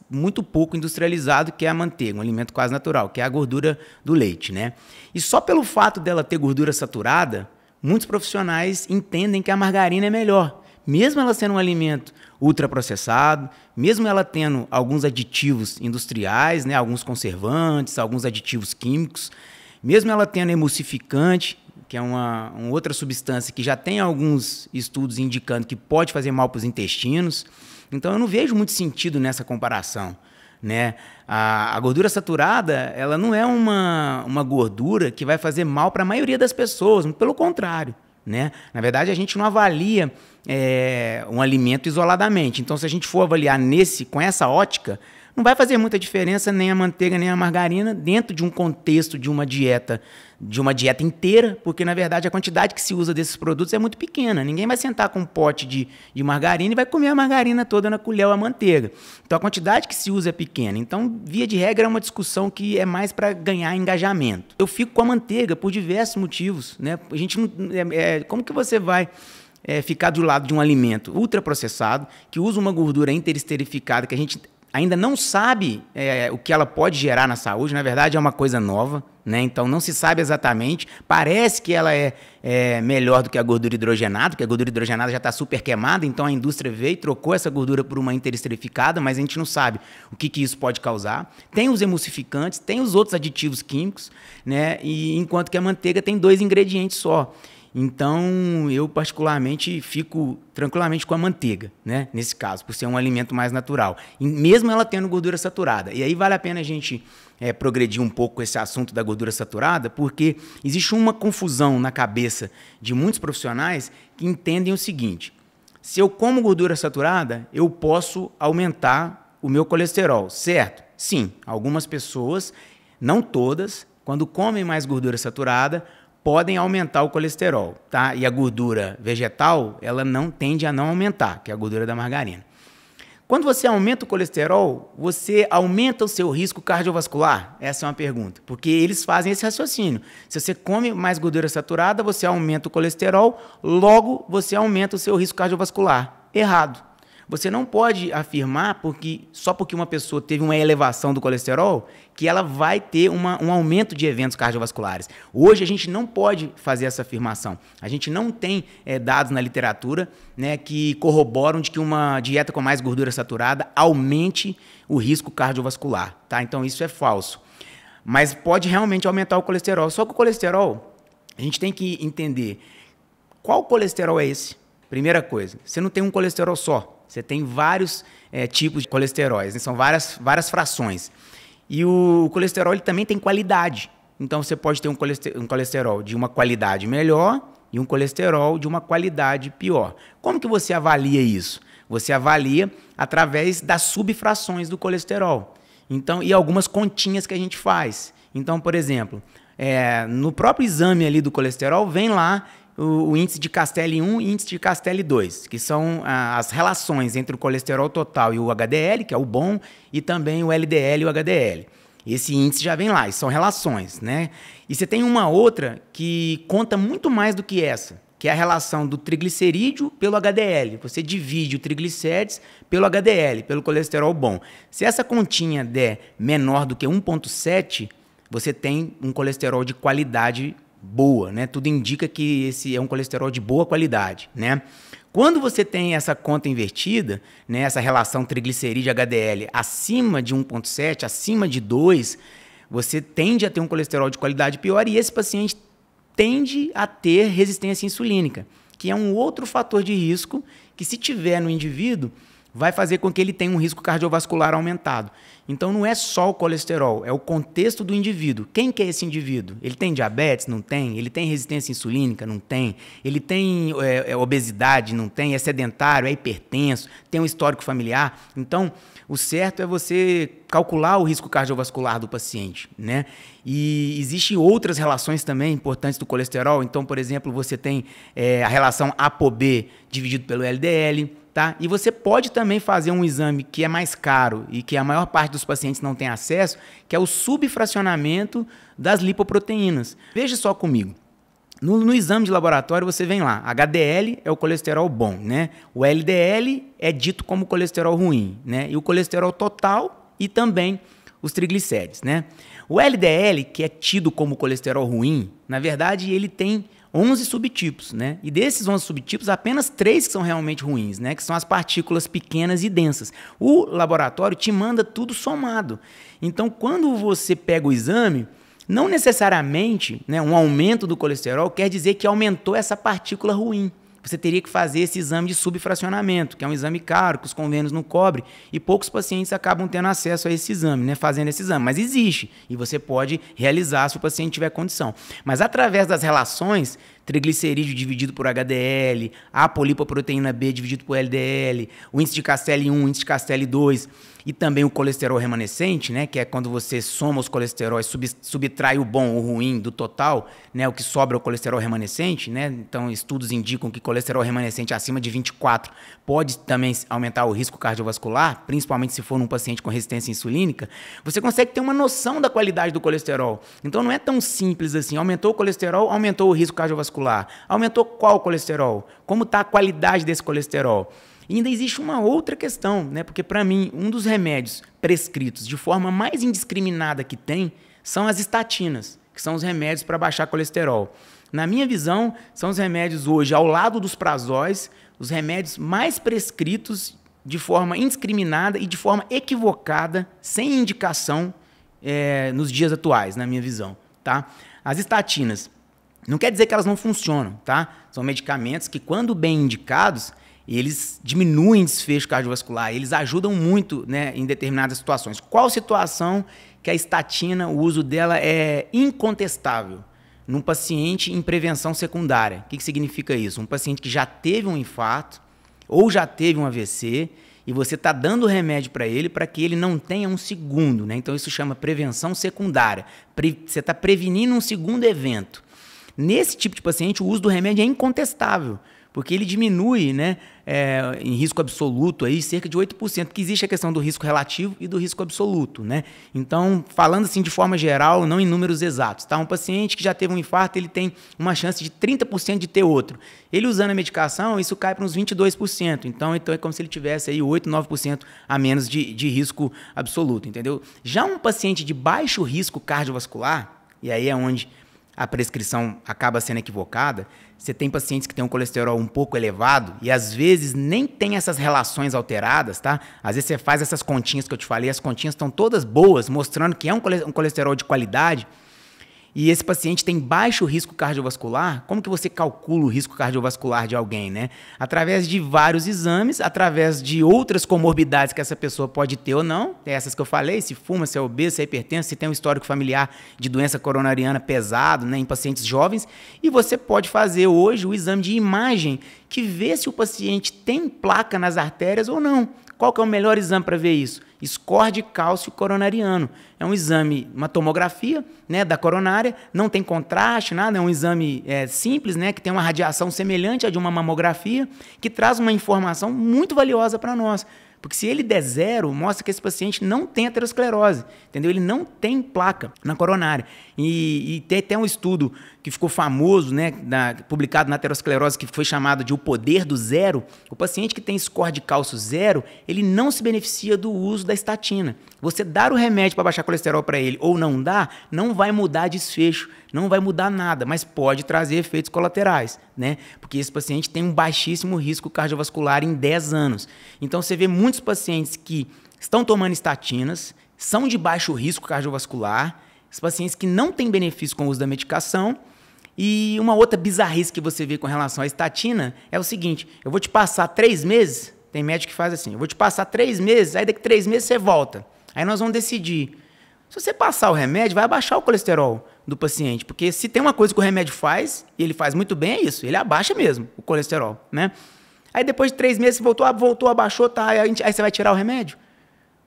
muito pouco industrializado, que é a manteiga, um alimento quase natural, que é a gordura do leite, né? E só pelo fato dela ter gordura saturada, muitos profissionais entendem que a margarina é melhor, mesmo ela sendo um alimento ultraprocessado, mesmo ela tendo alguns aditivos industriais, né, alguns conservantes, alguns aditivos químicos, mesmo ela tendo emulsificante, que é uma outra substância que já tem alguns estudos indicando que pode fazer mal para os intestinos. Então, eu não vejo muito sentido nessa comparação, né? A gordura saturada, ela não é uma gordura que vai fazer mal para a maioria das pessoas, pelo contrário, né? Na verdade, a gente não avalia um alimento isoladamente. Então, se a gente for avaliar com essa ótica, não vai fazer muita diferença nem a manteiga nem a margarina dentro de um contexto de uma dieta inteira, porque, na verdade, a quantidade que se usa desses produtos é muito pequena. Ninguém vai sentar com um pote de margarina e vai comer a margarina toda na colher ou a manteiga. Então, a quantidade que se usa é pequena. Então, via de regra, é uma discussão que é mais para ganhar engajamento. Eu fico com a manteiga por diversos motivos, né? A gente não, como que você vai ficar do lado de um alimento ultraprocessado, que usa uma gordura interesterificada, que a gente ainda não sabe o que ela pode gerar na saúde? Na verdade, é uma coisa nova, né? Então, não se sabe exatamente. Parece que ela é melhor do que a gordura hidrogenada, porque a gordura hidrogenada já está super queimada, então a indústria veio e trocou essa gordura por uma interesterificada, mas a gente não sabe o que isso pode causar. Tem os emulsificantes, tem os outros aditivos químicos, né? E enquanto que a manteiga tem 2 ingredientes só. Então, eu particularmente fico tranquilamente com a manteiga, né? Nesse caso, por ser um alimento mais natural, e mesmo ela tendo gordura saturada. E aí vale a pena a gente progredir um pouco esse assunto da gordura saturada, porque existe uma confusão na cabeça de muitos profissionais que entendem o seguinte: se eu como gordura saturada, eu posso aumentar o meu colesterol, certo? Sim, algumas pessoas, não todas, quando comem mais gordura saturada, podem aumentar o colesterol, tá? E a gordura vegetal, ela não tende a não aumentar, que é a gordura da margarina. Quando você aumenta o colesterol, você aumenta o seu risco cardiovascular? Essa é uma pergunta, porque eles fazem esse raciocínio. Se você come mais gordura saturada, você aumenta o colesterol, logo você aumenta o seu risco cardiovascular. Errado. Você não pode afirmar só porque uma pessoa teve uma elevação do colesterol que ela vai ter um aumento de eventos cardiovasculares. Hoje a gente não pode fazer essa afirmação. A gente não tem dados na literatura, né, que corroboram de que uma dieta com mais gordura saturada aumente o risco cardiovascular. Tá? Então isso é falso. Mas pode realmente aumentar o colesterol. Só que o colesterol, a gente tem que entender qual colesterol é esse. Primeira coisa, você não tem um colesterol só. Você tem vários tipos de colesteróis, né? São várias frações. E o colesterol ele também tem qualidade. Então, você pode ter um colesterol de uma qualidade melhor e um colesterol de uma qualidade pior. Como que você avalia isso? Você avalia através das subfrações do colesterol. Então, e algumas continhas que a gente faz. Então, por exemplo, no próprio exame ali do colesterol, vem lá o índice de Castelli 1 e índice de Castelli 2, que são as relações entre o colesterol total e o HDL, que é o bom, e também o LDL e o HDL. Esse índice já vem lá, e são relações, né? E você tem uma outra que conta muito mais do que essa, que é a relação do triglicerídeo pelo HDL. Você divide o triglicérides pelo HDL, pelo colesterol bom. Se essa continha der menor do que 1,7, você tem um colesterol de qualidade boa, né? Tudo indica que esse é um colesterol de boa qualidade, né? Quando você tem essa conta invertida, né, essa relação triglicerídeo-HDL acima de 1,7, acima de 2, você tende a ter um colesterol de qualidade pior e esse paciente tende a ter resistência insulínica, que é um outro fator de risco que, se tiver no indivíduo, vai fazer com que ele tenha um risco cardiovascular aumentado. Então, não é só o colesterol, é o contexto do indivíduo. Quem que é esse indivíduo? Ele tem diabetes? Não tem. Ele tem resistência insulínica? Não tem. Ele tem obesidade? Não tem. É sedentário? É hipertenso? Tem um histórico familiar? Então, o certo é você calcular o risco cardiovascular do paciente, né? E existem outras relações também importantes do colesterol. Então, por exemplo, você tem a relação ApoB dividido pelo LDL, tá? E você pode também fazer um exame que é mais caro e que a maior parte dos pacientes não tem acesso, que é o subfracionamento das lipoproteínas. Veja só comigo. No exame de laboratório você vem lá, HDL é o colesterol bom, né? O LDL é dito como colesterol ruim, né? E o colesterol total e também os triglicérides, né? O LDL, que é tido como colesterol ruim, na verdade ele tem 11 subtipos, né? E desses 11 subtipos, apenas 3 que são realmente ruins, né? Que são as partículas pequenas e densas. O laboratório te manda tudo somado. Então, quando você pega o exame, não necessariamente, né, um aumento do colesterol quer dizer que aumentou essa partícula ruim. Você teria que fazer esse exame de subfracionamento, que é um exame caro, que os convênios não cobrem, e poucos pacientes acabam tendo acesso a esse exame, né, fazendo esse exame. Mas existe, e você pode realizar se o paciente tiver condição. Mas através das relações, triglicerídeo dividido por HDL, a polipoproteína B dividido por LDL, o índice de Castelli 1, o índice de Castelli 2, e também o colesterol remanescente, né, que é quando você soma os colesteróis, subtrai o bom ou o ruim do total, né, o que sobra é o colesterol remanescente, né? Então, estudos indicam que colesterol remanescente acima de 24 pode também aumentar o risco cardiovascular, principalmente se for num paciente com resistência insulínica. Você consegue ter uma noção da qualidade do colesterol. Então, não é tão simples assim. Aumentou o colesterol, aumentou o risco cardiovascular. Aumentou qual colesterol? Como está a qualidade desse colesterol? E ainda existe uma outra questão, né? Porque, para mim, um dos remédios prescritos de forma mais indiscriminada que tem são as estatinas, que são os remédios para baixar colesterol. Na minha visão, são os remédios hoje, ao lado dos prazóis, os remédios mais prescritos de forma indiscriminada e de forma equivocada, sem indicação, nos dias atuais, na minha visão. Tá? As estatinas, não quer dizer que elas não funcionam, tá? São medicamentos que, quando bem indicados, eles diminuem desfecho cardiovascular, eles ajudam muito, né, em determinadas situações. Qual situação que a estatina, o uso dela é incontestável? Num paciente em prevenção secundária. O que significa isso? Um paciente que já teve um infarto ou já teve um AVC e você está dando o remédio para ele para que ele não tenha um segundo, né? Então isso chama prevenção secundária. Você está prevenindo um segundo evento. Nesse tipo de paciente, o uso do remédio é incontestável, porque ele diminui, né, em risco absoluto aí, cerca de 8%, porque existe a questão do risco relativo e do risco absoluto, né? Então, falando assim de forma geral, não em números exatos, tá? Um paciente que já teve um infarto, ele tem uma chance de 30% de ter outro. Ele usando a medicação, isso cai para uns 22%. Então é como se ele tivesse aí 8, 9% a menos de risco absoluto, entendeu? Já um paciente de baixo risco cardiovascular, e aí é onde a prescrição acaba sendo equivocada, você tem pacientes que têm um colesterol um pouco elevado e às vezes nem tem essas relações alteradas, tá? Às vezes você faz essas continhas que eu te falei, as continhas estão todas boas, mostrando que é um colesterol de qualidade, e esse paciente tem baixo risco cardiovascular. Como que você calcula o risco cardiovascular de alguém, né? Através de vários exames, através de outras comorbidades que essa pessoa pode ter ou não, essas que eu falei, se fuma, se é obeso, se é hipertenso, se tem um histórico familiar de doença coronariana pesado, né, em pacientes jovens, e você pode fazer hoje o exame de imagem que vê se o paciente tem placa nas artérias ou não. Qual que é o melhor exame para ver isso? Score de cálcio coronariano. É um exame, uma tomografia, né, da coronária, não tem contraste, nada, é um exame simples, né, que tem uma radiação semelhante à de uma mamografia, que traz uma informação muito valiosa para nós. Porque se ele der 0, mostra que esse paciente não tem aterosclerose, entendeu? Ele não tem placa na coronária. E tem até um estudo que ficou famoso, né, publicado na aterosclerose, que foi chamado de o poder do zero. O paciente que tem score de cálcio 0, ele não se beneficia do uso da estatina. Você dar o remédio para baixar colesterol para ele ou não dar, não vai mudar desfecho, não vai mudar nada, mas pode trazer efeitos colaterais, né? Porque esse paciente tem um baixíssimo risco cardiovascular em 10 anos. Então você vê muitos pacientes que estão tomando estatinas, são de baixo risco cardiovascular, os pacientes que não têm benefício com o uso da medicação. E uma outra bizarrice que você vê com relação à estatina é o seguinte: eu vou te passar 3 meses, tem médico que faz assim, eu vou te passar 3 meses, aí daqui 3 meses você volta. Aí nós vamos decidir. Se você passar o remédio, vai abaixar o colesterol do paciente, porque se tem uma coisa que o remédio faz, e ele faz muito bem, é isso, ele abaixa mesmo o colesterol, né? Aí depois de 3 meses, voltou, abaixou, tá, aí você vai tirar o remédio?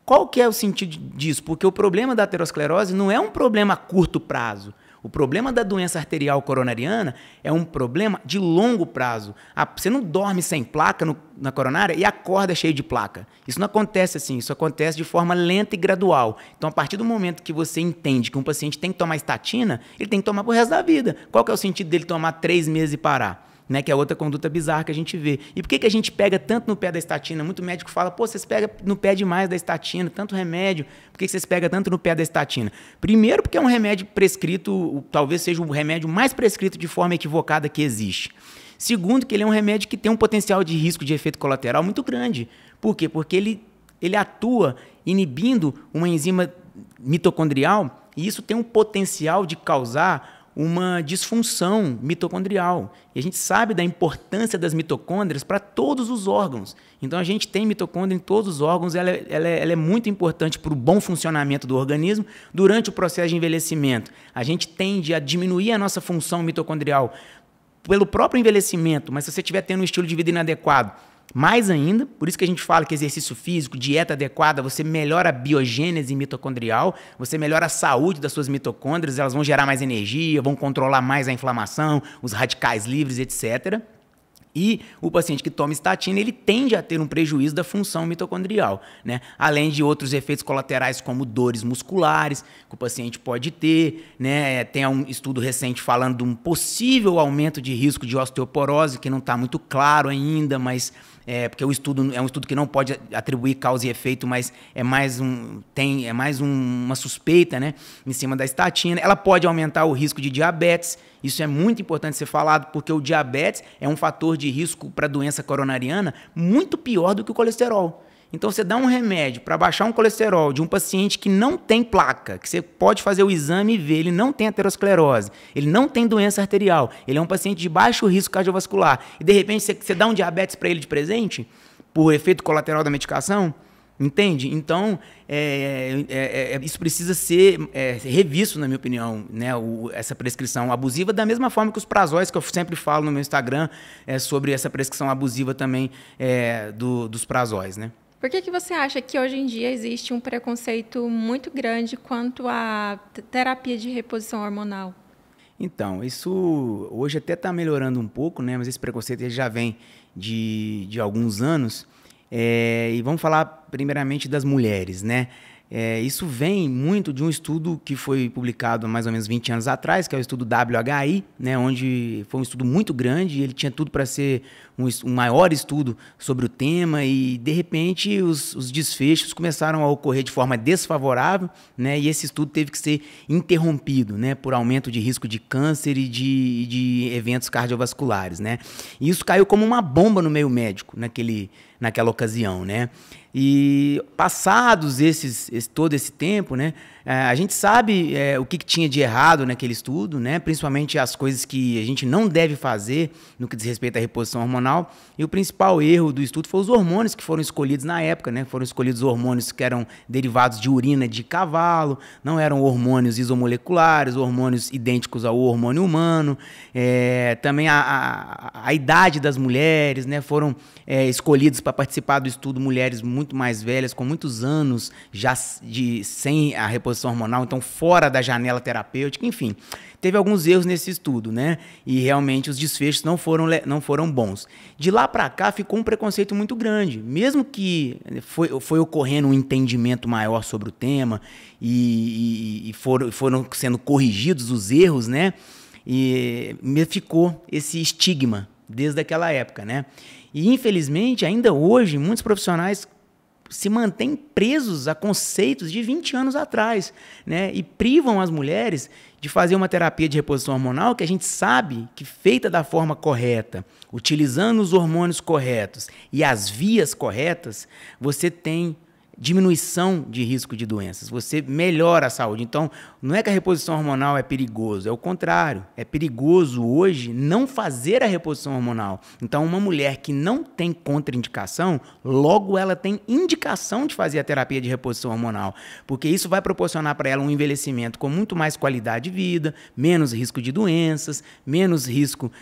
Qual que é o sentido disso? Porque o problema da aterosclerose não é um problema a curto prazo. O problema da doença arterial coronariana é um problema de longo prazo. Você não dorme sem placa na coronária e acorda cheio de placa. Isso não acontece assim, isso acontece de forma lenta e gradual. Então, a partir do momento que você entende que um paciente tem que tomar estatina, ele tem que tomar pro resto da vida. Qual que é o sentido dele tomar 3 meses e parar? Né, que é outra conduta bizarra que a gente vê. E por que a gente pega tanto no pé da estatina? Muito médico fala, pô, vocês pegam no pé demais da estatina, tanto remédio, por que vocês pegam tanto no pé da estatina? Primeiro, porque é um remédio prescrito, talvez seja o remédio mais prescrito de forma equivocada que existe. Segundo, que ele é um remédio que tem um potencial de risco de efeito colateral muito grande. Por quê? Porque ele atua inibindo uma enzima mitocondrial e isso tem um potencial de causar uma disfunção mitocondrial. E a gente sabe da importância das mitocôndrias para todos os órgãos. Então, a gente tem mitocôndria em todos os órgãos, ela é muito importante para o bom funcionamento do organismo durante o processo de envelhecimento. A gente tende a diminuir a nossa função mitocondrial pelo próprio envelhecimento, mas se você estiver tendo um estilo de vida inadequado, mais ainda, por isso que a gente fala que exercício físico, dieta adequada, você melhora a biogênese mitocondrial, você melhora a saúde das suas mitocôndrias, elas vão gerar mais energia, vão controlar mais a inflamação, os radicais livres, etc. E o paciente que toma estatina, ele tende a ter um prejuízo da função mitocondrial, né? Além de outros efeitos colaterais como dores musculares que o paciente pode ter, né? Tem um estudo recente falando de um possível aumento de risco de osteoporose, que não está muito claro ainda, mas porque o estudo é um estudo que não pode atribuir causa e efeito, mas é mais uma suspeita, né, em cima da estatina. Ela pode aumentar o risco de diabetes. Isso é muito importante ser falado, porque o diabetes é um fator de risco para a doença coronariana muito pior do que o colesterol. Então, você dá um remédio para baixar um colesterol de um paciente que não tem placa, que você pode fazer o exame e ver, ele não tem aterosclerose, ele não tem doença arterial, ele é um paciente de baixo risco cardiovascular, e de repente você dá um diabetes para ele de presente, por efeito colateral da medicação, entende? Então, isso precisa ser revisto, na minha opinião, né? Essa prescrição abusiva, da mesma forma que os prazóis, que eu sempre falo no meu Instagram, sobre essa prescrição abusiva também dos prazóis, né? Por que você acha que hoje em dia existe um preconceito muito grande quanto à terapia de reposição hormonal? Então, isso hoje até está melhorando um pouco, né? Mas esse preconceito ele já vem de alguns anos. E vamos falar primeiramente das mulheres, né? Isso vem muito de um estudo que foi publicado há mais ou menos 20 anos atrás, que é o estudo WHI, né, onde foi um estudo muito grande, ele tinha tudo para ser um maior estudo sobre o tema e, de repente, os desfechos começaram a ocorrer de forma desfavorável, né, e esse estudo teve que ser interrompido, né, por aumento de risco de câncer e de eventos cardiovasculares, né. E isso caiu como uma bomba no meio médico naquela ocasião, né. E passados todo esse tempo, né, a gente sabe o que tinha de errado naquele estudo, né, principalmente as coisas que a gente não deve fazer no que diz respeito à reposição hormonal. E o principal erro do estudo foi os hormônios que foram escolhidos na época, né, foram escolhidos hormônios que eram derivados de urina de cavalo, não eram hormônios isomoleculares, hormônios idênticos ao hormônio humano. Também a idade das mulheres, né, foram escolhidos para participar do estudo mulheres muito mais velhas, com muitos anos já sem a reposição hormonal, então fora da janela terapêutica, enfim. Teve alguns erros nesse estudo, né? E realmente os desfechos não foram bons. De lá para cá ficou um preconceito muito grande, mesmo que foi ocorrendo um entendimento maior sobre o tema e foram sendo corrigidos os erros, né? E ficou esse estigma desde aquela época, né? E, infelizmente, ainda hoje, muitos profissionais se mantêm presos a conceitos de 20 anos atrás, né? E privam as mulheres de fazer uma terapia de reposição hormonal que a gente sabe que, feita da forma correta, utilizando os hormônios corretos e as vias corretas, você tem diminuição de risco de doenças, você melhora a saúde. Então, não é que a reposição hormonal é perigoso, é o contrário. É perigoso hoje não fazer a reposição hormonal. Então, uma mulher que não tem contraindicação, logo ela tem indicação de fazer a terapia de reposição hormonal, porque isso vai proporcionar para ela um envelhecimento com muito mais qualidade de vida, menos risco de doenças, menos risco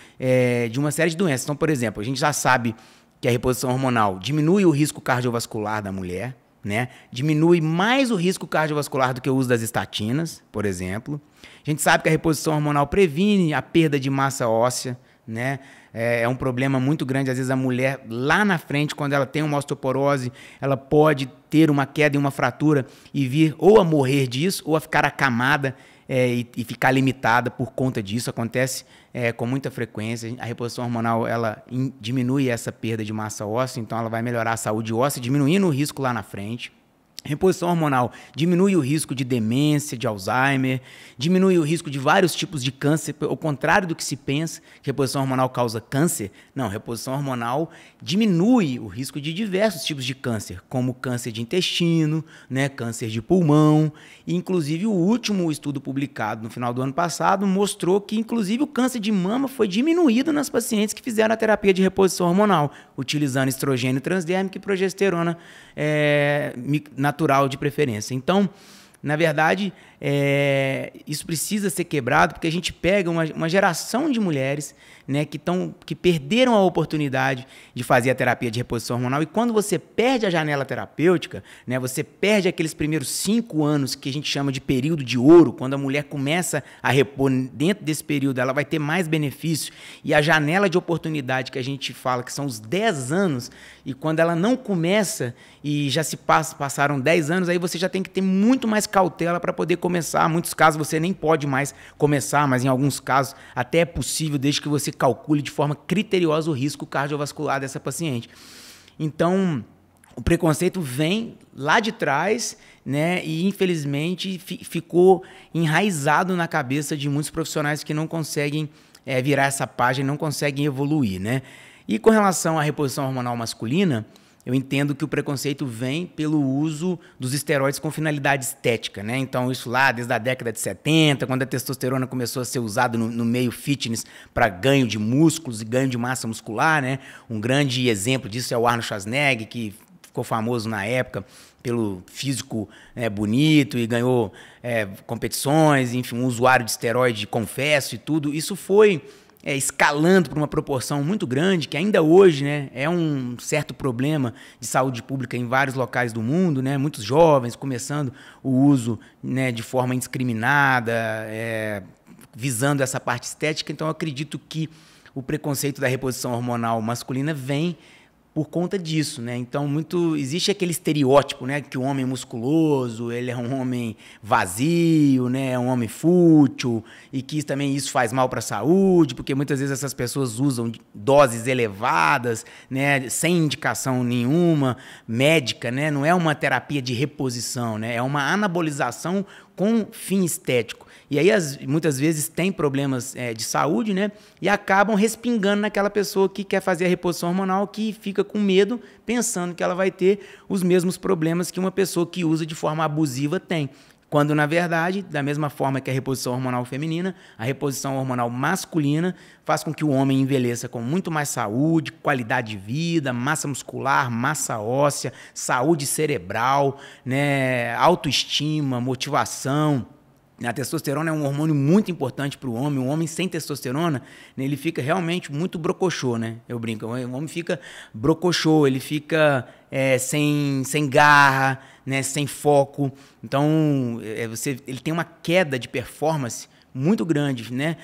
de uma série de doenças. Então, por exemplo, a gente já sabe que a reposição hormonal diminui o risco cardiovascular da mulher, né? Diminui mais o risco cardiovascular do que o uso das estatinas, por exemplo. A gente sabe que a reposição hormonal previne a perda de massa óssea, né? É um problema muito grande. Às vezes a mulher, lá na frente, quando ela tem uma osteoporose, ela pode ter uma queda e uma fratura e vir ou a morrer disso ou a ficar acamada e ficar limitada por conta disso. Acontece com muita frequência. A reposição hormonal ela diminui essa perda de massa óssea, então ela vai melhorar a saúde óssea, diminuindo o risco lá na frente. Reposição hormonal diminui o risco de demência, de Alzheimer, diminui o risco de vários tipos de câncer, ao contrário do que se pensa, que reposição hormonal causa câncer. Não, reposição hormonal diminui o risco de diversos tipos de câncer, como câncer de intestino, né, câncer de pulmão, e inclusive o último estudo publicado no final do ano passado mostrou que inclusive o câncer de mama foi diminuído nas pacientes que fizeram a terapia de reposição hormonal, utilizando estrogênio transdérmico e progesterona natural de preferência. Então, na verdade, isso precisa ser quebrado porque a gente pega uma geração de mulheres, né, que perderam a oportunidade de fazer a terapia de reposição hormonal. E quando você perde a janela terapêutica, né, você perde aqueles primeiros 5 anos que a gente chama de período de ouro, quando a mulher começa a repor. Dentro desse período ela vai ter mais benefício. E a janela de oportunidade que a gente fala que são os 10 anos, e quando ela não começa e já passaram 10 anos, aí você já tem que ter muito mais cautela para poder começar. Em muitos casos você nem pode mais começar, mas em alguns casos até é possível, desde que você calcule de forma criteriosa o risco cardiovascular dessa paciente. Então, o preconceito vem lá de trás, né, e infelizmente ficou enraizado na cabeça de muitos profissionais que não conseguem virar essa página, não conseguem evoluir, né? E com relação à reposição hormonal masculina, eu entendo que o preconceito vem pelo uso dos esteroides com finalidade estética, né? Então, isso lá desde a década de 70, quando a testosterona começou a ser usada no meio fitness para ganho de músculos e ganho de massa muscular, né? Um grande exemplo disso é o Arnold Schwarzenegger, que ficou famoso na época pelo físico bonito e ganhou competições, enfim, um usuário de esteroide, confesso e tudo. Isso foi escalando para uma proporção muito grande, que ainda hoje, né, é um certo problema de saúde pública em vários locais do mundo, né, muitos jovens começando o uso, né, de forma indiscriminada, visando essa parte estética. Então, eu acredito que o preconceito da reposição hormonal masculina vem por conta disso, né? Então, existe aquele estereótipo, né, que o homem musculoso, ele é um homem vazio, né, é um homem fútil, e que também isso faz mal para a saúde, porque muitas vezes essas pessoas usam doses elevadas, né, sem indicação nenhuma médica, né? Não é uma terapia de reposição, né? É uma anabolização com fim estético. E aí, muitas vezes, tem problemas de saúde, né? E acabam respingando naquela pessoa que quer fazer a reposição hormonal, que fica com medo, pensando que ela vai ter os mesmos problemas que uma pessoa que usa de forma abusiva tem. Quando, na verdade, da mesma forma que a reposição hormonal feminina, a reposição hormonal masculina faz com que o homem envelheça com muito mais saúde, qualidade de vida, massa muscular, massa óssea, saúde cerebral, né? Autoestima, motivação. A testosterona é um hormônio muito importante para o homem. O homem sem testosterona, né, ele fica realmente muito brocochô, né? Eu brinco, o homem fica brocochô, ele fica sem garra, né, sem foco. Então, ele tem uma queda de performance muito grande, né,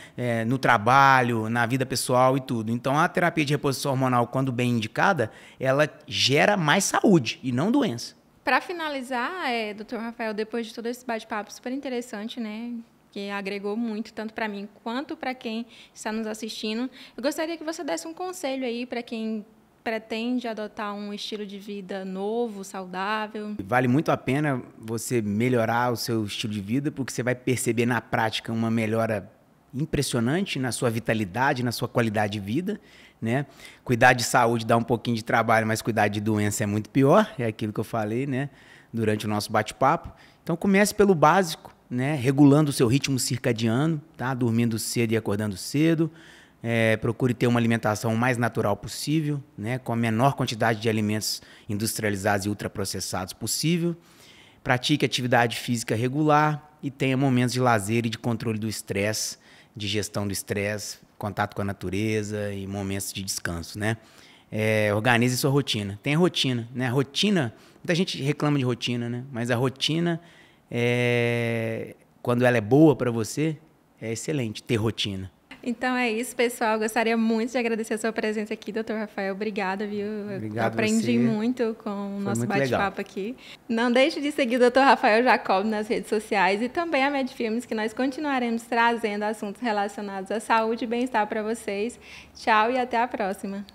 no trabalho, na vida pessoal e tudo. Então, a terapia de reposição hormonal, quando bem indicada, ela gera mais saúde e não doença. Para finalizar, Dr. Rafael, depois de todo esse bate-papo super interessante, né, que agregou muito, tanto para mim quanto para quem está nos assistindo, eu gostaria que você desse um conselho aí para quem pretende adotar um estilo de vida novo, saudável. Vale muito a pena você melhorar o seu estilo de vida, porque você vai perceber na prática uma melhora impressionante na sua vitalidade, na sua qualidade de vida, né? Cuidar de saúde dá um pouquinho de trabalho, mas cuidar de doença é muito pior, é aquilo que eu falei, né, durante o nosso bate-papo. Então comece pelo básico, né, regulando o seu ritmo circadiano, tá? Dormindo cedo e acordando cedo. Procure ter uma alimentação o mais natural possível, né, com a menor quantidade de alimentos industrializados e ultraprocessados possível. Pratique atividade física regular e tenha momentos de lazer e de controle do estresse, de gestão do estresse, contato com a natureza e momentos de descanso, né? Organize sua rotina. Tenha rotina, né? Rotina, muita gente reclama de rotina, né? Mas a rotina, quando ela é boa para você, é excelente ter rotina. Então é isso, pessoal. Gostaria muito de agradecer a sua presença aqui, Dr. Rafael. Obrigada, viu? Obrigado. Aprendi muito com o nosso bate-papo aqui. Não deixe de seguir o Dr. Rafael Jacob nas redes sociais e também a Medfilmes, que nós continuaremos trazendo assuntos relacionados à saúde e bem-estar para vocês. Tchau e até a próxima.